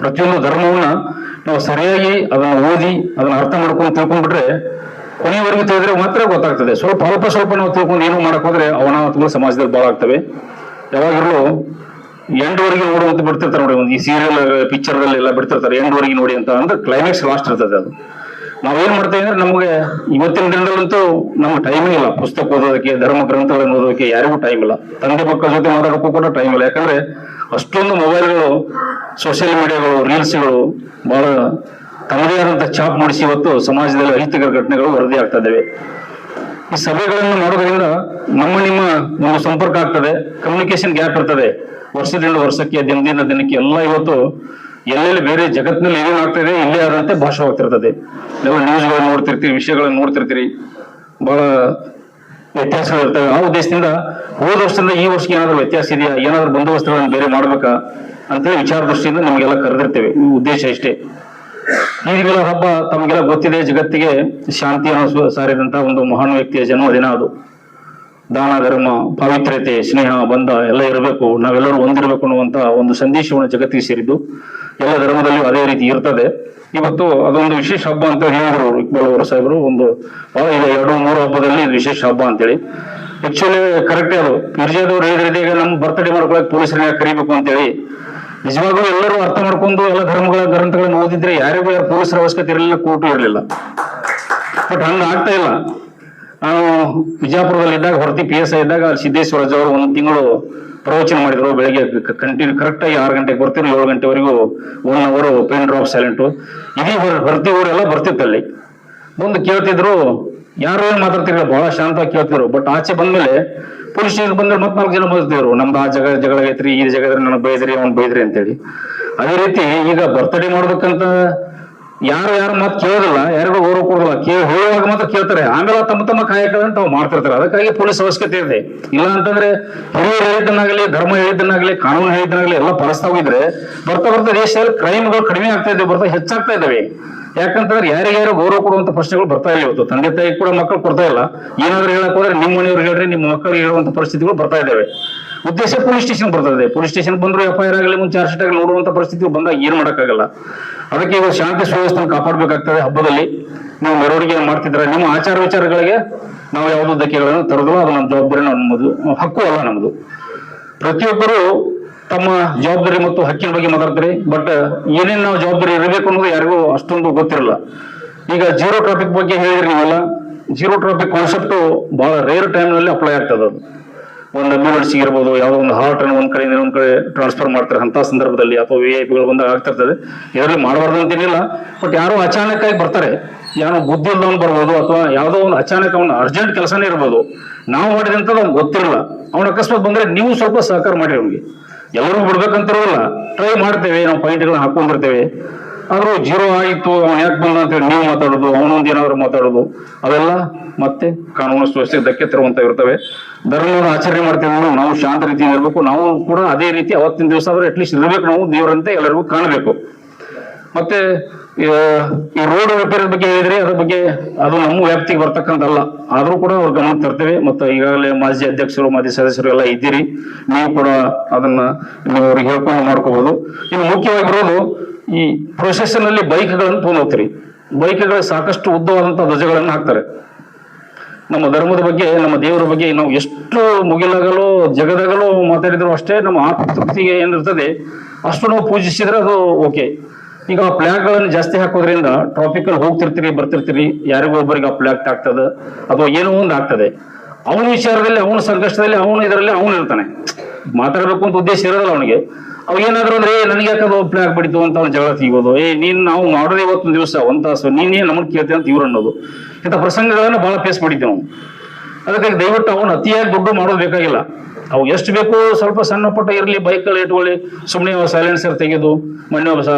ಪ್ರತಿಯೊಂದು ಧರ್ಮವನ್ನ ನಾವು ಸರಿಯಾಗಿ ಅದನ್ನು ಓದಿ ಅದನ್ನ ಅರ್ಥ ಮಾಡ್ಕೊಂಡು ತಿಳ್ಕೊಂಡ್ಬಿಟ್ರೆ ಕೊನೆಯವರೆಗೂ ತಿಳಿದ್ರೆ ಮಾತ್ರ ಗೊತ್ತಾಗ್ತದೆ. ಸ್ವಲ್ಪ ನಾವು ತಿಳ್ಕೊಂಡು ಏನೋ ಮಾಡಕ್ ಹೋದ್ರೆ ಅವನಾವತಗಳು ಸಮಾಜದಲ್ಲಿ ಭಾಳ ಆಗ್ತವೆ. ಯಾವಾಗಿರಲು ಎಂಡ್ವರೆಗೆ ನೋಡುವಂತ ಬಿಡ್ತಿರ್ತಾರೆ ನೋಡಿ, ಒಂದು ಈ ಸೀರಿಯಲ್ ಪಿಕ್ಚರ್ದಲ್ಲಿ ಎಲ್ಲ ಬಿಡ್ತಿರ್ತಾರೆ ಎಂಡ್ವರೆಗೆ ನೋಡಿ ಅಂತ, ಅಂದ್ರೆ ಕ್ಲೈಮ್ಯಾಕ್ಸ್ ಲಾಸ್ಟ್ ಇರ್ತದೆ. ಅದು ನಾವೇನ್ ಮಾಡ್ತೇವೆ ಅಂದ್ರೆ ನಮಗೆ ಇವತ್ತಿನ ದಿನದಲ್ಲಂತೂ ನಮ್ಗೆ ಟೈಮೇ ಇಲ್ಲ. ಪುಸ್ತಕ ಓದೋದಕ್ಕೆ, ಧರ್ಮ ಗ್ರಂಥಗಳನ್ನು ಓದೋದಕ್ಕೆ ಯಾರಿಗೂ ಟೈಮ್ ಇಲ್ಲ. ತಂದೆ ಮಕ್ಕಳ ಜೊತೆ ಮಾತಾಡೋಕ್ಕೂ ಕೂಡ ಟೈಮ್ ಇಲ್ಲ. ಯಾಕಂದ್ರೆ ಅಷ್ಟೊಂದು ಮೊಬೈಲ್ಗಳು, ಸೋಷಿಯಲ್ ಮೀಡಿಯಾಗಳು, ರೀಲ್ಸ್ಗಳು ಬಹಳ ತಮ್ಮದೇ ಆದಂತಹ ಛಾಪ್ ಮೂಡಿಸಿ ಇವತ್ತು ಸಮಾಜದಲ್ಲಿ ಅಹಿತಕರ ಘಟನೆಗಳು ವರದಿ ಆಗ್ತಾ ಇದ್ದಾವೆ. ಈ ಸಭೆಗಳನ್ನು ಮಾಡೋದ್ರಿಂದ ನಿಮ್ಮ ಒಂದು ಸಂಪರ್ಕ ಆಗ್ತದೆ, ಕಮ್ಯುನಿಕೇಶನ್ ಗ್ಯಾಪ್ ಇರ್ತದೆ. ವರ್ಷದಿಂದ ವರ್ಷಕ್ಕೆ, ದಿನದಿಂದ ದಿನಕ್ಕೆ ಎಲ್ಲ ಇವತ್ತು ಎಲ್ಲೆಲ್ಲಿ ಬೇರೆ ಜಗತ್ತಿನಲ್ಲಿ ಏನೇನು ಆಗ್ತದೆ ಇಲ್ಲೇ ಆದಂತೆ ಭಾಷವಾಗ್ತಿರ್ತದೆ. ಎಲ್ಲ ನ್ಯೂಸ್ಗಳನ್ನು ನೋಡ್ತಿರ್ತೀರಿ, ವಿಷಯಗಳನ್ನು ನೋಡ್ತಿರ್ತೀರಿ, ಬಹಳ ವ್ಯತ್ಯಾಸಗಳು ಇರ್ತವೆ. ಆ ಉದ್ದೇಶದಿಂದ ಹೋದ ವರ್ಷದಿಂದ ಈ ವರ್ಷಕ್ಕೆ ಏನಾದ್ರು ವ್ಯತ್ಯಾಸ ಇದೆಯಾ, ಏನಾದ್ರು ಬಂದೋಬಸ್ತುಗಳನ್ನು ಬೇರೆ ಮಾಡ್ಬೇಕಾ ಅಂತೇಳಿ ವಿಚಾರ ದೃಷ್ಟಿಯಿಂದ ನಿಮಗೆಲ್ಲ ಕರೆದಿರ್ತೇವೆ. ಈ ಉದ್ದೇಶ ಇಷ್ಟೇ. ಈಗೆಲ್ಲ ಹಬ್ಬ ತಮಗೆಲ್ಲ ಗೊತ್ತಿದೆ, ಜಗತ್ತಿಗೆ ಶಾಂತಿಯನ್ನು ಸಾರಿದಂತ ಒಂದು ಮಹಾನ್ ವ್ಯಕ್ತಿಯ ಜನ್ಮದಿನ ಅದು. ದಾನ, ಧರ್ಮ, ಪವಿತ್ರತೆ, ಸ್ನೇಹ, ಬಂಧ ಎಲ್ಲ ಇರಬೇಕು, ನಾವೆಲ್ಲರೂ ಒಂದಿರಬೇಕು ಅನ್ನುವಂತ ಒಂದು ಸಂದೇಶವನ್ನು ಜಗತ್ತಿಗೆ ಸೇರಿದ್ದು. ಎಲ್ಲ ಧರ್ಮದಲ್ಲಿಯೂ ಅದೇ ರೀತಿ ಇರ್ತದೆ. ಇವತ್ತು ಅದೊಂದು ವಿಶೇಷ ಹಬ್ಬ ಅಂತ ಹೇಳಿದ್ರು ಇಕ್ಬಾಲ್ ಅವರ ಸಾಹೇಬರು. ಒಂದು ಇದೆ 2-3 ಹಬ್ಬದಲ್ಲಿ ಇದು ವಿಶೇಷ ಹಬ್ಬ ಅಂತೇಳಿ. ಆಕ್ಚುಲಿ ಕರೆಕ್ಟೇ ಅದು. ಮಿರ್ಜಾದವ್ರು ಹೇಳಿದ್ರೆ ಈಗ ನಮ್ಮ ಬರ್ತಡೇ ಮಾಡ್ಕೊಳಕ್ ಪೊಲೀಸರನ್ನ ಕರಿಬೇಕು ಅಂತೇಳಿ. ನಿಜವಾಗ್ಲೂ ಎಲ್ಲರೂ ಅರ್ಥ ಮಾಡ್ಕೊಂಡು ಎಲ್ಲ ಧರ್ಮಗಳ ಗ್ರಂಥಗಳನ್ನು ಓದಿದ್ರೆ ಯಾರಿಗೂ ಯಾರು ಪೊಲೀಸರ ಅವಶ್ಯಕತೆ ಇರಲಿಲ್ಲ, ಕೋರ್ಟು ಇರಲಿಲ್ಲ. ಬಟ್ ಹಂಗ ಆಗ್ತಾ ಇಲ್ಲ. ನಾನು ವಿಜಯಪುರದಲ್ಲಿ ಇದ್ದಾಗ, ಹೊರತಿ PSI ಇದ್ದಾಗ ಸಿದ್ದೇಶ್ವರಜ್ ಅವರು 1 ತಿಂಗಳು ಪ್ರವಚನ ಮಾಡಿದ್ರು. ಬೆಳಗ್ಗೆ ಕಂಟಿನ್ಯೂ ಕರೆಕ್ಟಾಗಿ 6 ಗಂಟೆಗೆ ಬರ್ತಿದ್ರು, 7 ಗಂಟೆವರೆಗೂ 1 ಅವರ್ ಪೆನ್ ಡ್ರಾಪ್ ಸೈಲೆಂಟು. ಇಡೀ ಹೊರತಿ ಊರೆಲ್ಲ ಬರ್ತಿತ್ತಲ್ಲಿ. ಬಂದು ಕೇಳ್ತಿದ್ರು, ಯಾರು ಏನು ಮಾತಾಡ್ತಿರ್ಲಿಲ್ಲ, ಬಹಳ ಶಾಂತವಾಗಿ ಕೇಳ್ತಿದ್ರು. ಬಟ್ ಆಚೆ ಬಂದ್ಮೇಲೆ ಪೊಲೀಸ್ ಸ್ಟೇಷನ್ ಬಂದ್ರೆ 4 ಜನ ಬರ್ತಿದ್ರು, ನಮ್ದು ಆ ಜಗಳ ಆಗೈತ್ರಿ, ಈ ಜಗದ್ರೆ ನನಗೆ ಬೈದ್ರಿ, ಅವ್ನು ಬೈದ್ರಿ ಅಂತೇಳಿ. ಅದೇ ರೀತಿ ಈಗ ಬರ್ತಡೇ ಮಾಡ್ಬೇಕಂತ ಯಾರು ಮಾತು ಕೇಳೋದಿಲ್ಲ, ಯಾರಿಗೂ ಗೌರವ ಕೊಡೋದಿಲ್ಲ. ಹೇಳುವಾಗ ಮಾತ್ರ ಕೇಳ್ತಾರೆ, ಆಮೇಲೆ ತಮ್ಮ ಕಾಯಕದಂತ ತಾವು ಮಾಡ್ತಿರ್ತಾರೆ. ಅದಕ್ಕಾಗಿ ಪೊಲೀಸ್ ಅವಶ್ಯಕತೆ ಇದೆ. ಇಲ್ಲ ಅಂತಂದ್ರೆ ಹಿರಿಯರು ಹೇಳಿದ್ದನ್ನಾಗಲಿ, ಧರ್ಮ ಹೇಳಿದ್ದನ್ನಾಗಲಿ, ಕಾನೂನು ಹೇಳಿದ್ದನ್ನಾಗಲಿ ಎಲ್ಲ ಪಾಲಿಸ್ತಾ ಹೋಗಿದ್ರೆ ಬರ್ತಾ ದೇಶದಲ್ಲಿ ಕ್ರೈಮ್ಗಳು ಕಡಿಮೆ ಆಗ್ತಾ ಇದ್ದಾವೆ, ಬರ್ತಾ ಹೆಚ್ಚಾಗ್ತಾ ಇದ್ದಾವೆ. ಯಾಕಂತಂದ್ರೆ ಯಾರಿಗ್ಯಾರು ಗೌರವ ಕೊಡುವಂತ ಪ್ರಶ್ನೆಗಳು ಬರ್ತಾ ಇಲ್ಲ. ಇವತ್ತು ತಂದೆ ತಾಯಿ ಕೂಡ ಮಕ್ಕಳು ಕೊಡ್ತಾ ಇಲ್ಲ. ಏನಾದ್ರು ಹೇಳಕ್ ಹೋದ್ರೆ ನಿಮ್ಮ ಮನೆಯವ್ರು ಹೇಳ್ರಿ, ನಿಮ್ಮ ಮಕ್ಕಳಿಗೆ ಹೇಳುವಂತ ಪರಿಸ್ಥಿತಿಗಳು ಬರ್ತಾ ಇದ್ದಾವೆ. ಉದ್ದೇಶ ಪೊಲೀಸ್ ಸ್ಟೇಷನ್ ಬರ್ತದೆ. ಪೊಲೀಸ್ ಸ್ಟೇಷನ್ ಬಂದ್ರು FIR ಆಗಲಿ, ಮುಂಚೆ ಚಾರ್ಜ್ ಶೀಟ್ ಆಗಲಿ ನೋಡುವಂತ ಪರಿಸ್ಥಿತಿ ಬಂದಾಗ ಏನ್ ಮಾಡಕ್ಕಾಗಲ್ಲ. ಅದಕ್ಕೆ ಇವಾಗ ಶಾಂತಿ ಸುವ್ಯವಸ್ಥೆ ಕಾಪಾಡಬೇಕಾಗ್ತದೆ. ಹಬ್ಬದಲ್ಲಿ ನೀವು ಮೆರವಣಿಗೆ ಮಾಡ್ತಿದ್ರೆ ನಿಮ್ಮ ಆಚಾರ ವಿಚಾರಗಳಿಗೆ ನಾವು ಯಾವುದೋ ಧಕ್ಕೆಗಳನ್ನು ತರೋದಿಲ್ಲ. ಅದು ನಮ್ಮ ಜವಾಬ್ದಾರಿ, ನಮ್ಮದು ಹಕ್ಕು ಅಲ್ಲ ನಮ್ದು. ಪ್ರತಿಯೊಬ್ಬರು ತಮ್ಮ ಜವಾಬ್ದಾರಿ ಮತ್ತು ಹಕ್ಕಿನ ಬಗ್ಗೆ ಮಾತಾಡ್ತಾರೆ. ಬಟ್ ಏನೇನು ನಾವು ಜವಾಬ್ದಾರಿ ಇರಬೇಕು ಅನ್ನೋದು ಯಾರಿಗೂ ಅಷ್ಟೊಂದು ಗೊತ್ತಿರಲ್ಲ. ಈಗ ಜೀರೋ ಟ್ರಾಫಿಕ್ ಬಗ್ಗೆ ಹೇಳಿದ್ರಿ ನೀವೆಲ್ಲ. ಜೀರೋ ಟ್ರಾಫಿಕ್ ಕಾನ್ಸೆಪ್ಟ್ ಬಹಳ ರೇರ್ ಟೈಮ್ನಲ್ಲಿ ಅಪ್ಲೈ ಆಗ್ತದೆ. ಅದು ಒಂದು ಆಂಬ್ಯುಲೆನ್ಸ್ ಇರ್ಬೋದು, ಯಾವುದೋ ಒಂದು ಹಾರ್ಟ್ ಅನ್ನು ಒಂದ್ ಕಡೆಯಿಂದ ಇನ್ನೊಂದ್ ಕಡೆ ಟ್ರಾನ್ಸ್ಫರ್ ಮಾಡ್ತಾರೆ ಅಂತ ಸಂದರ್ಭದಲ್ಲಿ, ಅಥವಾ VIP ಬಂದಾಗ ಆಗ್ತಿರ್ತದೆ. ಇದರಲ್ಲಿ ಮಾಡಬಾರ್ದು ಅಂತೇನಿಲ್ಲ. ಬಟ್ ಯಾರೋ ಅಚಾನಕ್ ಆಗಿ ಬರ್ತಾರೆ, ಯಾರೋ ಬುದ್ಧಿ ಇಲ್ಲದವನು ಬರ್ಬೋದು, ಅಥವಾ ಯಾವುದೋ ಒಂದು ಅಚಾನಕ್ ಅವನು ಅರ್ಜೆಂಟ್ ಕೆಲಸನೇ ಇರ್ಬೋದು. ನಾವು ಮಾಡಿದಂಥದ್ದು ಅವ್ನಿಗೆ ಗೊತ್ತಿರಲ್ಲ. ಅವ್ನ ಅಕಸ್ಮಾತ್ ಬಂದ್ರೆ ನೀವು ಸ್ವಲ್ಪ ಸಹಕಾರ ಮಾಡಿ. ಅವ್ನಿಗೆ ಎಲ್ಲರಿಗೂ ಬಿಡ್ಬೇಕಂತಿರೋಲ್ಲ, ಟ್ರೈ ಮಾಡ್ತೇವೆ, ನಾವು ಪಾಯಿಂಟ್ಗಳನ್ನ ಹಾಕೊಂಡಿರ್ತೇವೆ. ಆದ್ರೂ ಜೀರೋ ಆಯಿತು, ಅವ್ನು ಯಾಕೆ ಬಂದ ಅಂತೇಳಿ ನೀವು ಮಾತಾಡೋದು, ಅವನೊಂದು ಏನಾದ್ರು ಮಾತಾಡೋದು, ಅವೆಲ್ಲ ಮತ್ತೆ ಕಾನೂನು ಸುವ್ಯವಸ್ಥೆಗೆ ಧಕ್ಕೆ ತರುವಂತ ಇರ್ತವೆ. ಧರ್ಮವನ್ನು ಆಚರಣೆ ಮಾಡ್ತೀವಿ ನಾವು ಶಾಂತ ರೀತಿಯಿಂದ ಇರಬೇಕು. ನಾವು ಕೂಡ ಅದೇ ರೀತಿ ಅವತ್ತಿನ ದಿವಸ ಆದ್ರೆ ಅಟ್ಲೀಸ್ಟ್ ಇರಬೇಕು, ನಾವು ದೇವರಂತೆ ಎಲ್ಲರಿಗೂ ಕಾಣಬೇಕು. ಮತ್ತೆ ಈ ರೋಡ್ ರಿಪೇರಿ ಬಗ್ಗೆ ಹೇಳಿದ್ರೆ ಅದ್ರ ಬಗ್ಗೆ ಅದು ನಮ್ಮ ವ್ಯಾಪ್ತಿಗೆ ಬರ್ತಕ್ಕಂಥಲ್ಲ. ಆದ್ರೂ ಕೂಡ ಅವ್ರ ಗಮನ ತರ್ತೇವೆ. ಮತ್ತು ಈಗಾಗಲೇ ಮಾಜಿ ಅಧ್ಯಕ್ಷರು, ಮಾಜಿ ಸದಸ್ಯರು ಎಲ್ಲ ಇದ್ದೀರಿ, ನೀವು ಕೂಡ ಅದನ್ನ ನೀವು ಅವ್ರಿಗೆ ಹೇಳ್ಕೊಂಡು ಮಾಡ್ಕೋಬಹುದು. ಇನ್ನು ಮುಖ್ಯವಾಗಿ ಬರೋದು ಈ ಪ್ರೊಸೆಷನ್ ಅಲ್ಲಿ ಬೈಕ್ಗಳನ್ನು ತೊಗೊಂಡು ಹೋಗ್ತೀರಿ. ಬೈಕ್ಗಳಿಗೆ ಸಾಕಷ್ಟು ಉದ್ದವಾದಂತಹ ಧ್ವಜಗಳನ್ನು ಹಾಕ್ತಾರೆ. ನಮ್ಮ ಧರ್ಮದ ಬಗ್ಗೆ, ನಮ್ಮ ದೇವರ ಬಗ್ಗೆ ನಾವು ಎಷ್ಟು ಮುಗಿಲಾಗಲು ಜಗದಾಗಲು ಮಾತಾಡಿದ್ರು ಅಷ್ಟೇ ನಮ್ಮ ಆತ್ಮತೃಪ್ತಿಗೆ ಏನಿರ್ತದೆ ಅಷ್ಟು ನಾವು ಪೂಜಿಸಿದ್ರೆ ಅದು ಓಕೆ. ಈಗ ಆ ಫ್ಲಾಗ್ಗಳನ್ನು ಜಾಸ್ತಿ ಹಾಕೋದ್ರಿಂದ ಟ್ರಾಫಿಕ್ ಅಲ್ಲಿ ಹೋಗ್ತಿರ್ತೀರಿ, ಬರ್ತಿರ್ತೀರಿ, ಯಾರಿಗೂ ಒಬ್ಬರಿಗೆ ಆ ಫ್ಲಾಗ್ ಆಗ್ತದೆ ಅಥವಾ ಏನೋ ಒಂದು ಆಗ್ತದೆ. ಅವನ ವಿಚಾರದಲ್ಲಿ, ಅವನ ಸಂಕಷ್ಟದಲ್ಲಿ, ಅವನು ಇದರಲ್ಲಿ ಅವನು ಇರ್ತಾನೆ. ಮಾತಾಡಬೇಕು ಅಂತ ಉದ್ದೇಶ ಇರೋದಲ್ಲ ಅವನಿಗೆ. ಅವ್ ಏನಾದ್ರು ಅಂದ್ರೆ ನನಗೆ ಯಾಕದು ಪ್ಲಾಗ್ ಬಿಡಿತು ಅಂತ ಅವ್ನು ಜಗಳ ತೆಗಿಬೋದು. ನೀನ್ ನಾವು ಮಾಡೋದೇ ಇವತ್ತೊಂದು ದಿವಸ ಒಂದ್ ತಾಸು ನೀನೇ ನಮ್ಮನ್ನು ಕೇಳ್ತೇವೆ ಅಂತ ಇವ್ರು ಅನ್ನೋದು. ಇಂಥ ಪ್ರಸಂಗಗಳನ್ನ ಬಹಳ ಫೇಸ್ ಮಾಡಿದ್ದೇವೆ ನಾವು. ಅದಕ್ಕಾಗಿ ದಯವಿಟ್ಟು ಅವನು ಅತಿಯಾಗಿ ದುಡ್ಡು ಮಾಡೋದು ಬೇಕಾಗಿಲ್ಲ. ಅವು ಎಷ್ಟು ಬೇಕು ಸ್ವಲ್ಪ ಸಣ್ಣ ಪುಟ್ಟ ಇರಲಿ, ಬೈಕ್ಗಳು ಇಟ್ಕೊಳ್ಳಿ, ಸುಮ್ಮನೆ ಸೈಲೆನ್ಸರ್ ತೆಗೆದು ಮೊನ್ನೆ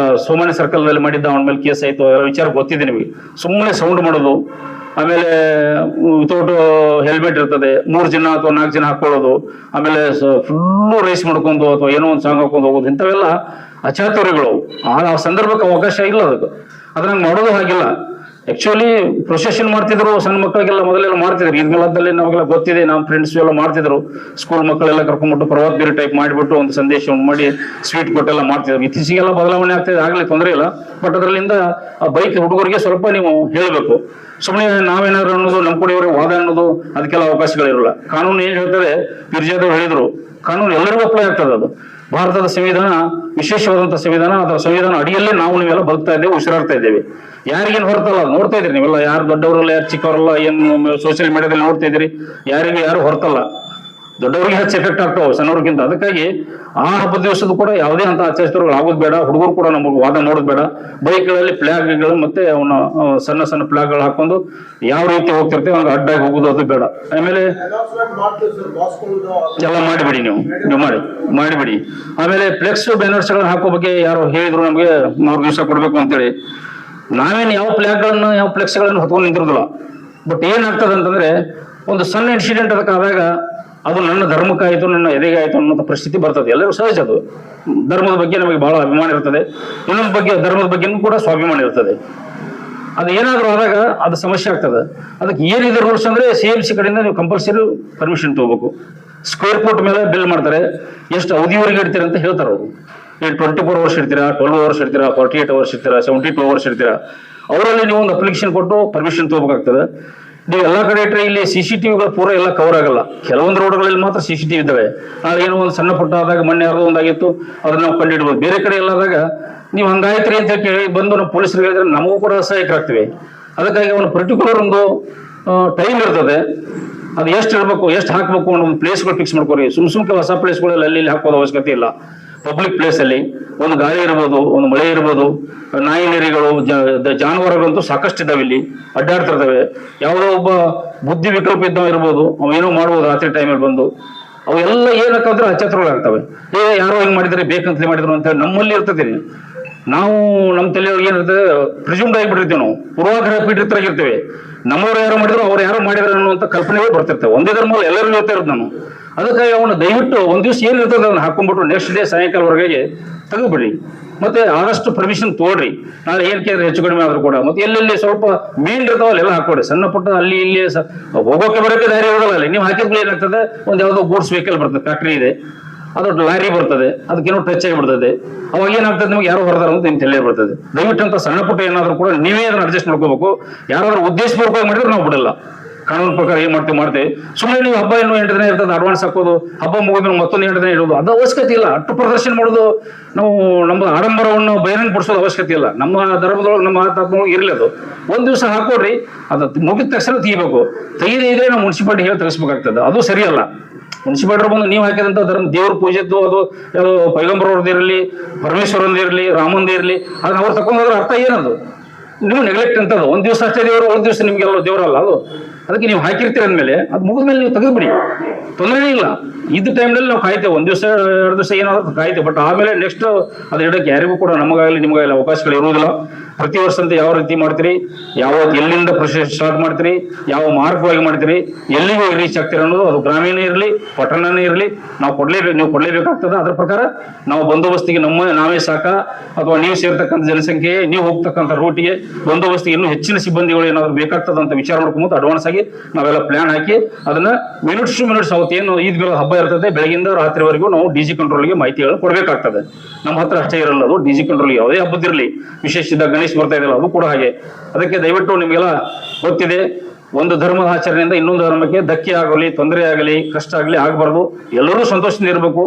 ಸೋಮಾನಿ ಸರ್ಕಲ್ದಲ್ಲಿ ಮಾಡಿದ್ದ ಅವನ ಮೇಲೆ ಕೇಸ್ ಆಯ್ತು, ವಿಚಾರ ಗೊತ್ತಿದೆ ನಿಮಗೆ. ಸುಮ್ಮನೆ ಸೌಂಡ್ ಮಾಡೋದು, ಆಮೇಲೆ ವಿತೌಟ್ ಹೆಲ್ಮೆಟ್ ಇರ್ತದೆ, 3 ಜನ ಅಥವಾ 4 ಜನ ಹಾಕೊಳ್ಳೋದು, ಆಮೇಲೆ ಫುಲ್ಲು ರೇಸ್ ಮಾಡ್ಕೊಂಡು ಅಥವಾ ಏನೋ ಒಂದು ಸಾಂಗ್ ಹಾಕೊಂಡು ಹೋಗೋದು, ಇಂಥವೆಲ್ಲ ಅಚಾತುರ್ಯಗಳು. ಆ ಸಂದರ್ಭಕ್ಕೆ ಅವಕಾಶ ಇಲ್ಲ ಅದಕ್ಕೆ. ಅದನ್ನ ಮಾಡೋದು ಹಾಗಿಲ್ಲ. ಆಕ್ಚುಲಿ ಪ್ರೊಸೆಷನ್ ಮಾಡ್ತಿದ್ರು, ಸಣ್ಣ ಮಕ್ಕಳಿಗೆಲ್ಲ ಮೊದಲೆಲ್ಲ ಮಾಡ್ತಿದ್ರು. ಈದ್ ಮೇಳದಲ್ಲಿ ನಮಗೆಲ್ಲ ಗೊತ್ತಿದೆ, ನಮ್ಮ ಫ್ರೆಂಡ್ಸ್ ಎಲ್ಲ ಮಾಡ್ತಿದ್ರು. ಸ್ಕೂಲ್ ಮಕ್ಕಳೆಲ್ಲ ಕರ್ಕೊಂಡ್ಬಿಟ್ಟು ಪ್ರವಾದ ಬೇರೆ ಟೈಪ್ ಮಾಡಿಬಿಟ್ಟು ಒಂದು ಸಂದೇಶವನ್ನು ಮಾಡಿ ಸ್ವೀಟ್ ಕೊಟ್ಟೆಲ್ಲ ಮಾಡ್ತಿದ್ರು. ಇತ್ತೀಚೆಗೆಲ್ಲ ಬದಲಾವಣೆ ಆಗ್ತಿದೆ, ಆಗಲಿ ತೊಂದರೆ ಇಲ್ಲ. ಬಟ್ ಅದರಲ್ಲಿಂದ ಆ ಬೈಕ್ ಹುಡುಗರಿಗೆ ಸ್ವಲ್ಪ ನೀವು ಹೇಳಬೇಕು. ಸುಮ್ಮನೆ ನಾವೇನಾದ್ರು ಅನ್ನೋದು, ನಮ್ಮ ಕಡೆಯವರಿಗೆ ವಾದ ಅನ್ನೋದು ಅದಕ್ಕೆಲ್ಲ ಅವಕಾಶಗಳಿರಲ್ಲ. ಕಾನೂನು ಏನ್ ಹೇಳ್ತದೆ, ಪಿರ್ಜಾದವ್ರು ಹೇಳಿದ್ರು, ಕಾನೂನು ಎಲ್ಲರಿಗೂ ಅಪ್ಲೈ ಆಗ್ತದೆ. ಅದು ಭಾರತದ ಸಂವಿಧಾನ ವಿಶೇಷವಾದಂತಹ ಸಂವಿಧಾನ. ಅದರ ಸಂವಿಧಾನ ಅಡಿಯಲ್ಲೇ ನಾವು ನೀವೆಲ್ಲ ಬದುಕ್ತಾ ಇದ್ದೇವೆ, ಉಸಿರಾಡ್ತಾ ಇದ್ದೇವೆ. ಯಾರಿಗೇನು ಹೊರತಲ್ಲ, ನೋಡ್ತಾ ಇದ್ರಿ ನೀವೆಲ್ಲ, ಯಾರು ದೊಡ್ಡವರಲ್ಲ ಯಾರು ಚಿಕ್ಕವರಲ್ಲ, ಏನು ಸೋಷಿಯಲ್ ಮೀಡಿಯಾದಲ್ಲಿ ನೋಡ್ತಾ ಇದ್ರಿ, ಯಾರಿಗೂ ಯಾರು ಹೊರತಲ್ಲ. ದೊಡ್ಡವರಿಗೆ ಹೆಚ್ಚು ಎಫೆಕ್ಟ್ ಆಗ್ತಾವೆ ಸಣ್ಣವ್ರಿಗಿಂತ. ಅದಕ್ಕಾಗಿ ಆ ಹಬ್ಬದ ದಿವಸದ ಕೂಡ ಯಾವುದೇ ಅಂತ ಅತ್ಯಾಚಾರಗಳು ಆಗೋದು ಬೇಡ. ಹುಡುಗರು ಕೂಡ ನಮಗೆ ವಾದ ಮಾಡೋದು ಬೇಡ. ಬೈಕ್ಗಳಲ್ಲಿ ಫ್ಲಾಗ್ಗಳು ಮತ್ತೆ ಅವನ ಸಣ್ಣ ಸಣ್ಣ ಫ್ಲಾಗ್ಗಳು ಹಾಕೊಂಡು ಯಾವ ರೀತಿ ಹೋಗ್ತಿರ್ತೇವೆ ಹಂಗೆ ಅಡ್ಡಾಗಿ ಹೋಗೋದು ಅದು ಬೇಡ. ಆಮೇಲೆ ಎಲ್ಲ ಮಾಡಿಬಿಡಿ, ನೀವು ಮಾಡಿಬಿಡಿ. ಆಮೇಲೆ ಫ್ಲೆಕ್ಸ್ ಬ್ಯಾನರ್ಸ್ಗಳನ್ನ ಹಾಕೋ ಬಗ್ಗೆ ಯಾರು ಹೇಳಿದ್ರು ನಮಗೆ 3 ದಿವಸ ಕೊಡ್ಬೇಕು ಅಂತೇಳಿ. ನಾವೇನು ಯಾವ ಫ್ಲೆಕ್ಸ್ಗಳನ್ನು ಹೊತ್ಕೊಂಡು ನಿಂತಿರೋದಿಲ್ಲ. ಬಟ್ ಏನಾಗ್ತದೆ ಅಂತಂದ್ರೆ, ಒಂದು ಸಣ್ಣ ಇನ್ಸಿಡೆಂಟ್ ಅದಕ್ಕೆ ಆದಾಗ ಅದು ನನ್ನ ಧರ್ಮಕ್ಕಾಯಿತು, ನನ್ನ ಎದೆಗೆ ಆಯಿತು ಅನ್ನೋ ಪರಿಸ್ಥಿತಿ ಬರ್ತದೆ. ಎಲ್ಲರೂ ಸಹಜ. ಅದು ಧರ್ಮದ ಬಗ್ಗೆ ನಮಗೆ ಬಹಳ ಅಭಿಮಾನ ಇರ್ತದೆ, ಇನ್ನೊಂದು ಬಗ್ಗೆ ಧರ್ಮದ ಬಗ್ಗೆನೂ ಕೂಡ ಸ್ವಾಭಿಮಾನ ಇರ್ತದೆ. ಅದು ಏನಾದರೂ ಆದಾಗ ಅದು ಸಮಸ್ಯೆ ಆಗ್ತದೆ. ಅದಕ್ಕೆ ಏನಿದೆ ರೂಲ್ಸ್ ಅಂದ್ರೆ, CMC ಕಡೆಯಿಂದ ನೀವು ಕಂಪಲ್ಸರಿ ಪರ್ಮಿಷನ್ ತಗೋಬೇಕು. ಸ್ಕ್ವೇರ್ ಫುಟ್ ಮೇಲೆ ಬಿಲ್ ಮಾಡ್ತಾರೆ, ಎಷ್ಟು ಅವಧಿವರೆಗೆ ಇಡ್ತೀರಾ ಅಂತ ಹೇಳ್ತಾರೆ ಅವರು. 24 ಅವರ್ಸ್ ಇಡ್ತೀರಾ, 12 ಅವರ್ಸ್ ಇಡ್ತೀರಾ, 48 ಅವರ್ಸ್ ಇಡ್ತೀರಾ, 72 ಅವರ್ಸ್ ಇಡ್ತೀರಾ. ಅವರಲ್ಲಿ ನೀವು ಒಂದು ಅಪ್ಲಿಕೇಶನ್ ಕೊಟ್ಟು ಪರ್ಮಿಷನ್ ತಗೋಬೇಕಾಗ್ತದೆ. ನೀವು ಎಲ್ಲಾ ಕಡೆ ಇಟ್ಟರೆ ಇಲ್ಲಿ CCTVಗಳು ಪೂರ ಎಲ್ಲ ಕವರ್ ಆಗಲ್ಲ. ಕೆಲವೊಂದು ರೋಡ್ಗಳಲ್ಲಿ ಮಾತ್ರ CCTV ಇದ್ದಾವೆ. ನಾಳೆ ಏನೋ ಒಂದು ಸಣ್ಣ ಪುಟ್ಟ ಆದಾಗ, ಮೊನ್ನೆ ಯಾರ್ದೋ ಒಂದಾಗಿತ್ತು, ಅದನ್ನ ನಾವು ಕಂಡುಹಿಡ್ಬೋದು. ಬೇರೆ ಕಡೆ ಎಲ್ಲಾದಾಗ ನೀವು ಹಂಗಾಯ್ತ್ರಿ ಅಂತ ಕೇಳಿ ಬಂದು ನಾವು ಪೊಲೀಸರಿಗೆ ಹೇಳಿದ್ರೆ ನಮಗೂ ಕೂಡ ಅಸಹಾಯಕರಾಗ್ತೀವಿ. ಅದಕ್ಕಾಗಿ ಅವನು ಪರ್ಟಿಕ್ಯುಲರ್ ಒಂದು ಟೈಮ್ ಇರ್ತದೆ. ಅದು ಎಷ್ಟು ಇರಬೇಕು, ಎಷ್ಟು ಹಾಕಬೇಕು ಅನ್ನೋ ಒಂದು ಪ್ಲೇಸ್ಗಳು ಫಿಕ್ಸ್ ಮಾಡ್ಕೊರಿ. ಸುಮ್ಕೆ ಹೊಸ ಪ್ಲೇಸ್ಗಳಲ್ಲಿ ಅಲ್ಲಿ ಹಾಕೋದು ಅವಶ್ಯಕತೆ ಇಲ್ಲ. ಪಬ್ಲಿಕ್ ಪ್ಲೇಸ್ ಅಲ್ಲಿ ಒಂದು ಗಾಳಿ ಇರ್ಬೋದು, ಒಂದು ಮಳೆ ಇರ್ಬೋದು, ನಾಯಿ ನರಿಗಳು, ಜಾನುವಾರುಗಳಂತೂ ಸಾಕಷ್ಟು ಇದ್ದಾವೆ, ಇಲ್ಲಿ ಅಡ್ಡಾಡ್ತಿರ್ತವೆ. ಯಾವುದೋ ಒಬ್ಬ ಬುದ್ಧಿ ವಿಕಲ್ಪ ಇದ್ದವ ಇರ್ಬೋದು, ಅವೇನೋ ಮಾಡ್ಬೋದು ರಾತ್ರಿ ಟೈಮಲ್ಲಿ ಬಂದು. ಅವೆಲ್ಲ ಏನಕ್ಕಾದ್ರೆ ಅಚಾತುರಗಳಾಗ್ತವೆ. ಯಾರೋ ಹಿಂಗ್ ಮಾಡಿದ್ರೆ, ಬೇಕಂತಲೇ ಮಾಡಿದ್ರು ಅಂತ ಹೇಳಿ ನಮ್ಮಲ್ಲಿ ಇರ್ತದೆ. ನಾವು ನಮ್ಮ ತಲೆಯೊಳಗೆ ಏನಿರ್ತದೆ, ಪ್ರಿಸ್ಯೂಮ್ಡ್ ಆಗಿಬಿಟ್ಟಿರ್ತೀವಿ. ನಾವು ಪೂರ್ವಾಗ್ರಹ ಪೀಡಿತರಾಗಿರ್ತೇವೆ. ನಮ್ಮವ್ರು ಯಾರೋ ಮಾಡಿದ್ರು, ಅವ್ರು ಯಾರೋ ಮಾಡಿದ್ರು ಅನ್ನುವಂಥ ಕಲ್ಪನೆಗಳು ಬರ್ತಿರ್ತೇವೆ. ಒಂದೇ ಧರ್ಮದಲ್ಲಿ ಎಲ್ಲರೂ ಹೇಳ್ತಾ ಇರೋದು ನಾನು. ಅದಕ್ಕಾಗಿ ಅವನು ದಯವಿಟ್ಟು ಒಂದ್ ದಿವಸ ಏನಿರ್ತದೆ ಅದನ್ನ ಹಾಕೊಂಡ್ಬಿಟ್ಟು ನೆಕ್ಸ್ಟ್ ಡೇ ಸಾಯಂಕಾಲವರೆಗೆ ತೆಗೆದ್ಬಿಡಿ. ಮತ್ತೆ ಆದಷ್ಟು ಪರ್ಮಿಷನ್ ತೋಡ್ರಿ. ನಾಳೆ ಏನ್ ಕೇಳಿದ್ರೆ ಹೆಚ್ಚು ಕಡಿಮೆ ಆದ್ರೂ ಕೂಡ ಮತ್ತೆ ಎಲ್ಲೆಲ್ಲಿ ಸ್ವಲ್ಪ ಮೇನ್ ಇರ್ತಾವಲ್ಲ ಎಲ್ಲ ಹಾಕೊಡಿ. ಸಣ್ಣ ಪುಟ್ಟ ಅಲ್ಲಿ ಇಲ್ಲಿ ಹೋಗೋಕೆ ಬರೋಕೆ ದಾರಿ ಇರೋದಲ್ಲ. ಅಲ್ಲಿ ನೀವು ಹಾಕಿದ್ಮೇಲೆ ಏನಾಗ್ತದೆ, ಒಂದ್ ಯಾವ್ದೋ ಗೂಡ್ಸ್ ವೆಹಿಕಲ್ ಬರ್ತದೆ, ಫ್ಯಾಕ್ಟ್ರಿ ಇದೆ, ಅದು ಲಾರಿ ಬರ್ತದೆ, ಅದಕ್ಕೇನೋ ಟಚ್ ಆಗಿಬಿಡ್ತದೆ. ಅವಾಗ ಏನಾಗ್ತದೆ, ನಿಮ್ಗೆ ಯಾರೋ ಹೊರದಾರ ಅಂತ ನಿಮ್ಗೆ ತಲೆ ಬರ್ತದೆ. ದಯವಿಟ್ಟು ಅಂತ ಸಣ್ಣ ಪುಟ್ಟ ಏನಾದ್ರು ಕೂಡ ನೀವೇ ಅದನ್ನ ಅಡ್ಜಸ್ಟ್ ಮಾಡ್ಕೋಬೇಕು. ಯಾರಾದ್ರೂ ಉದ್ದೇಶಪೂರ್ವಕವಾಗಿ ಮಾಡಿದ್ರೆ ನಾವು ಬಿಡಲ್ಲ. ಕಾನೂನು ಪ್ರಕಾರ ಏನ್ ಮಾಡ್ತೀವಿ. ಸುಮ್ಮನೆ ನೀವು ಹಬ್ಬ ಇನ್ನೂ 8 ದಿನ ಇರ್ತದೆ, ಅಡ್ವಾನ್ಸ್ ಹಾಕೋದು, ಹಬ್ಬ ಮುಗಿದ್ರೆ ಮತ್ತೊಂದು 8 ದಿನ ಇಡೋದು, ಅದು ಅವಶ್ಯಕತೆ ಇಲ್ಲ. ಅಟ್ಟು ಪ್ರದರ್ಶನ ಮಾಡೋದು, ನಾವು ನಮ್ಮ ಆಡಂಬರವನ್ನು ಬಹಿರಂಗಪಡಿಸೋದು ಅವಶ್ಯಕತೆ ಇಲ್ಲ. ನಮ್ಮ ಧರ್ಮದೊಳಗೆ, ನಮ್ಮ ಆತ್ಮದೊಳಗೆ ಇರಲಿ. ಅದು ಒಂದ್ ದಿವಸ ಹಾಕೋಡ್ರಿ, ಅದು ಮುಗಿದ ತಕ್ಷಣ ತೆಗಿಬೇಕು. ತೆಗೆದೇ ಇದ್ರೆ ನಾವು ಮುನ್ಸಿಪಾಲಿಟಿ ಹೇಳಿ ತೆಗಿಸ್ಬೇಕಾಗ್ತದೆ. ಅದು ಸರಿಯಲ್ಲ. ಮುನ್ಸಿಪಾಲಿಟಿ ಬಂದು ನೀವು ಹಾಕಿದಂತ ಧರ್ಮ ದೇವ್ರ ಪೂಜೆದ್ದು, ಅದು ಪೈಗಂಬರವ್ರದ್ದು ಇರಲಿ, ಪರಮೇಶ್ವರಂದು ಇರಲಿ, ರಾಮಂದು ಇರಲಿ, ಅದನ್ನ ಅವ್ರು ತಕೊಂಡ್ರೆ ಅರ್ಥ ಏನದು? ನೀವು ನೆಗ್ಲೆಕ್ಟ್ ಅಂತದ್ದು. ಒಂದ್ ದಿವಸ ಅಷ್ಟೇ ದೇವರು, ಒಂದ್ ದಿವಸ ನಿಮ್ಗೆಲ್ಲ ದೇವರಲ್ಲ ಅದು. ಅದಕ್ಕೆ ನೀವು ಹಾಕಿರ್ತೀರ ಅಂದ್ಮೇಲೆ ಅದು ಮುಗಿದ್ಮೇಲೆ ನೀವು ತೆಗೆದ್ಬಿಡಿ, ತೊಂದರೆನೇ ಇಲ್ಲ. ಇದ್ದ ಟೈಮ್ನಲ್ಲಿ ನಾವು ಕಾಯ್ತೇವೆ, 1 ದಿವಸ 2 ದಿವಸ ಏನಾದ್ರು ಕಾಯ್ತೇವೆ. ಬಟ್ ಆಮೇಲೆ ನೆಕ್ಸ್ಟ್ ಅದು ಇಡಕ್ಕೆ ಯಾರಿಗೂ ಕೂಡ ನಮಗಾಗಲಿ ನಿಮಗಾಗಲಿ ಅವಕಾಶಗಳು ಇರುವುದಿಲ್ಲ. ಪ್ರತಿ ವರ್ಷ ಅಂತ ಯಾವ ರೀತಿ ಮಾಡ್ತೀರಿ, ಎಲ್ಲಿಂದ ಪ್ರೊಸೆಸ್ ಸ್ಟಾರ್ಟ್ ಮಾಡ್ತೀರಿ, ಯಾವ ಮಾರ್ಗವಾಗಿ ಮಾಡ್ತೀರಿ, ಎಲ್ಲಿಗೂ ರೀಚ್ ಆಗ್ತೀರಿ ಅನ್ನೋದು, ಅದು ಗ್ರಾಮೀಣ ಇರಲಿ ಪಟ್ಟಣನೇ ಇರಲಿ, ನೀವು ಕೊಡ್ಲೇಬೇಕಾಗ್ತದೆ. ಅದ್ರ ಪ್ರಕಾರ ನಾವು ಬಂದೋಬಸ್ತಿಗೆ ನಾವೇ ಸಾಕ, ಅಥವಾ ನೀವು ಸೇರ್ತಕ್ಕಂಥ ಜನಸಂಖ್ಯೆ, ನೀವು ಹೋಗ್ತಕ್ಕಂಥ ರೂಟಿಗೆ ಬಂದೋಬಸ್ತಿಗೆ ಇನ್ನೂ ಹೆಚ್ಚಿನ ಸಿಬ್ಬಂದಿಗಳು ಏನಾದ್ರು ಬೇಕಾಗ್ತದೆ ಅಂತ ವಿಚಾರ ಮಾಡ್ಕೊಂಡು ಅಡ್ವಾನ್ಸ್ ಆಗಿ ನಾವೆಲ್ಲ ಪ್ಲಾನ್ ಹಾಕಿ ಅದನ್ನ ಮಿನಿಟ್ಸ್ ಟು ಮಿನಿಟ್ಸ್ ಅವತ್ತೇನು ಈದ್ ಮೇಲೆ ಹಬ್ಬ ಇರ್ತದೆ, ಬೆಳಗಿಂದ ರಾತ್ರಿವರೆಗೂ ನಾವು DG ಕಂಟ್ರೋಲ್ಗೆ ಮಾಹಿತಿಗಳನ್ನು ಕೊಡಬೇಕಾಗ್ತದೆ. ನಮ್ಮ ಹತ್ರ ಅಷ್ಟೇ ಇರಲ್ಲ, ಅದು DG ಕಂಟ್ರೋಲ್ ಯಾವುದೇ ಹಬ್ಬದಿರಲಿ, ವಿಶೇಷ ಗಣೇಶ್ ಬರ್ತಾ ಇದೆಯಲ್ಲ ಅದು ಕೂಡ ಹಾಗೆ. ಅದಕ್ಕೆ ದಯವಿಟ್ಟು ನಿಮಗೆಲ್ಲ ಗೊತ್ತಿದೆ, ಒಂದು ಧರ್ಮದ ಆಚರಣೆಯಿಂದ ಇನ್ನೊಂದು ಧರ್ಮಕ್ಕೆ ಧಕ್ಕೆ ಆಗಲಿ, ತೊಂದರೆ ಆಗಲಿ, ಕಷ್ಟ ಆಗಲಿ ಆಗಬಾರ್ದು. ಎಲ್ಲರೂ ಸಂತೋಷದಿಂದ ಇರಬೇಕು.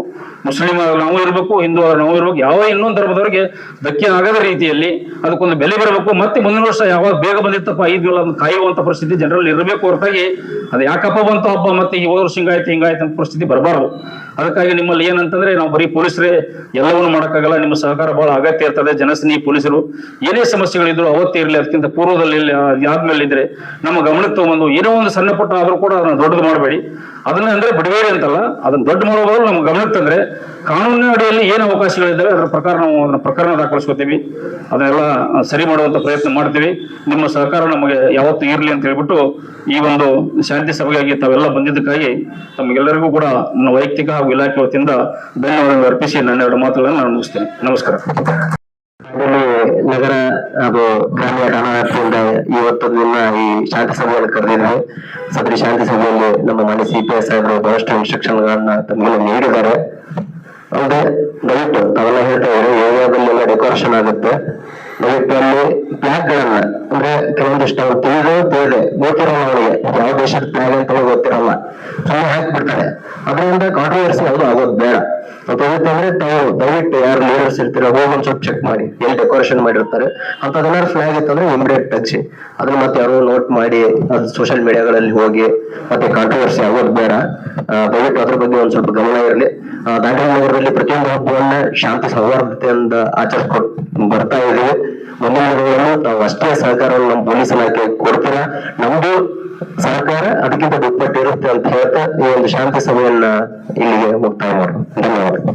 ಮುಸ್ಲಿಂ ನಾವು ಇರಬೇಕು, ಹಿಂದೂ ನಾವು ಇರಬೇಕು. ಯಾವ ಇನ್ನೊಂದು ಧರ್ಮದವರಿಗೆ ಧಕ್ಕೆ ಆಗದ ರೀತಿಯಲ್ಲಿ ಅದಕ್ಕೊಂದು ಬೆಲೆ ಬರಬೇಕು. ಮತ್ತೆ ಮುಂದಿನ ವರ್ಷ ಯಾವಾಗ ಬೇಗ ಬಂದಿತ್ತಪ್ಪ ಈದ್ಗಳನ್ನ ಕಾಯುವಂತ ಪರಿಸ್ಥಿತಿ ಜನರಲ್ಲಿ ಇರಬೇಕು ಹೊರತಾಗಿ ಅದು ಯಾಕಪ್ಪ ಬಂತು ಹಬ್ಬ ಮತ್ತೆ ಈ ಹೋದ ವರ್ಷ ಹಿಂಗಾಯ್ತು ಅಂತ ಪರಿಸ್ಥಿತಿ ಬರಬಾರ್ದು. ಅದಕ್ಕಾಗಿ ನಿಮ್ಮಲ್ಲಿ ಏನಂತಂದ್ರೆ ನಾವು ಬರೀ ಪೊಲೀಸರೇ ಎಲ್ಲವನ್ನು ಮಾಡೋಕ್ಕಾಗಲ್ಲ. ನಿಮ್ಮ ಸಹಕಾರ ಬಹಳ ಅಗತ್ಯ ಇರ್ತದೆ. ಜನಸ್ನೇಹಿ ಪೊಲೀಸರು ಏನೇ ಸಮಸ್ಯೆಗಳಿದ್ರು ಅವತ್ತೇ ಇರಲಿ, ಅದಕ್ಕಿಂತ ಪೂರ್ವದಲ್ಲಿ ಆದ್ಮೇಲೆ ಇದ್ರೆ ನಮ್ಮ ಗಮನಕ್ಕೆ ತಗೊಂಡು ಏನೋ ಒಂದು ಸಣ್ಣ ಪುಟ್ಟ ಆದ್ರೂ ಕೂಡ ಅದನ್ನ ದೊಡ್ಡದು ಮಾಡಬೇಡಿ. ಅದನ್ನ ಅಂದ್ರೆ ಬಿಡಬೇಡಿ ಅಂತಲ್ಲ, ಅದನ್ನ ದೊಡ್ಡ ಮಾಡೋ ಬದಲು ನಮ್ಮ ಗಮನಕ್ಕೆ ತಂದ್ರೆ ಕಾನೂನಿನ ಅಡಿಯಲ್ಲಿ ಏನು ಅವಕಾಶಗಳಿದ್ದಾವೆ ಅದರ ಪ್ರಕಾರ ನಾವು ಅದನ್ನ ಪ್ರಕರಣ ದಾಖಲಿಸ್ಕೊತೀವಿ. ಅದನ್ನೆಲ್ಲ ಸರಿ ಮಾಡುವಂತ ಪ್ರಯತ್ನ ಮಾಡ್ತೀವಿ. ನಿಮ್ಮ ಸಹಕಾರ ನಮಗೆ ಯಾವತ್ತೂ ಇರಲಿ ಅಂತ ಹೇಳ್ಬಿಟ್ಟು ಈ ಒಂದು ಶಾಂತಿ ಸಭೆಗಾಗಿ ತಾವೆಲ್ಲ ಬಂದಿದ್ದಕ್ಕಾಗಿ ತಮಗೆಲ್ಲರಿಗೂ ಕೂಡ ನನ್ನ ವೈಯಕ್ತಿಕ ಹಾಗೂ ಇಲಾಖೆ ವತಿಯಿಂದ ಧನ್ಯವಾದಗಳು ಅರ್ಪಿಸಿ ನನ್ನ 2 ಮಾತುಗಳನ್ನು ನಾನು ಮುಗಿಸ್ತೇನೆ. ನಮಸ್ಕಾರ. ನಗರ ಹಾಗೂ ಗ್ರಾಮೀಣ ಠಾಣಾದಿಂದ ಇವತ್ತು ದಿನ ಈ ಶಾಂತಿ ಸಭೆಯನ್ನು ಕರೆದಿದ್ದಾರೆ. ಸದರಿ ಶಾಂತಿ ಸಭೆಯಲ್ಲಿ ನಮ್ಮ ಮಾನ್ಯ CPI ಸಾಹೇಬರು ಬಹಳಷ್ಟು ಇನ್ಸ್ಟ್ರಕ್ಷನ್ಗಳನ್ನ ತಮಗೆಲ್ಲ ನೀಡಿದ್ದಾರೆ. ಅಂದ್ರೆ ದಯವಿಟ್ಟು ತಾವೆಲ್ಲ ಹೇಳ್ತಾ ಇದ್ದಾರೆ ಏರಿಯಾದಲ್ಲೆಲ್ಲ ಡೆಕೋರೇಷನ್ ಆಗುತ್ತೆ, ದಯವಿಟ್ಟು ಅಲ್ಲಿ ಫ್ಲಾಗ್ ಗಳನ್ನ ಅಂದ್ರೆ ಕೆಲವೊಂದಿಷ್ಟು ಅವ್ರು ತಿಳಿದೆ ಗೊತ್ತಿರಲ್ಲ, ಅವರಿಗೆ ಯಾವ ದೇಶದ ಫ್ಲಾಗ್ ಅಂತ ಗೊತ್ತಿರಲ್ಲ, ಸುಮ್ಮನೆ ಹಾಕಿಬಿಡ್ತಾರೆ. ಅದರಿಂದ ಕಾಂಟ್ರವರ್ಸಿ ಯಾವುದು ಆಗೋದು ಬೇಡ. ಅಂದ್ರೆ ತಾವು ದಯವಿಟ್ಟು ಯಾರು ಲೀಡರ್ಸ್ ಇರ್ತೀರ ಹೋಗಿ ಒಂದ್ ಸ್ವಲ್ಪ ಚೆಕ್ ಮಾಡಿ ಎಲ್ಲಿ ಡೆಕೋರೇಷನ್ ಮಾಡಿರ್ತಾರೆ ಅಂತದೇನಾದ್ರು ಫ್ಲಾಗ್ ಇತ್ತಂದ್ರೆ ಇಮಿಡಿಯೇಟ್ ತೆಗ್ಸಿ ಅದನ್ನ ಮತ್ತೆ ಯಾರು ನೋಟ್ ಮಾಡಿ ಅದು ಸೋಷಿಯಲ್ ಮೀಡಿಯಾಗಳಲ್ಲಿ ಹೋಗಿ ಮತ್ತೆ ಕಾಂಟ್ರವರ್ಸಿ ಆಗೋದು ಬೇಡ. ದಯವಿಟ್ಟು ಅದ್ರ ಬಗ್ಗೆ ಒಂದ್ ಸ್ವಲ್ಪ ಗಮನ ಇರಲಿ. ದಾಂಡೇಲಿ ನಗರದಲ್ಲಿ ಪ್ರತಿಯೊಂದು ಹಬ್ಬವನ್ನ ಶಾಂತಿ ಸೌಹಾರ್ದತೆಯಿಂದ ಆಚರಿಸ್ಕೊಟ್ಟು ಬರ್ತಾ ಇದೀವಿ. ಮುಂದಿನ ದಿನಗಳಲ್ಲಿ ತಾವು ಅಷ್ಟೇ ಸಹಕಾರವನ್ನು ನಮ್ಮ ಪೊಲೀಸ್ ಇಲಾಖೆ ಕೊಡ್ತೀರಾ, ನಮ್ದು ಸರ್ಕಾರ ಅದಕ್ಕಿಂತ ದುಪ್ಪಟ್ಟು ಇರುತ್ತೆ ಅಂತ ಹೇಳ್ತಾ ಈ ಒಂದು ಶಾಂತಿ ಸಭೆಯನ್ನ ಇಲ್ಲಿಗೆ ಮುಕ್ತಾಯ ಮಾಡೋಣ. ಧನ್ಯವಾದ.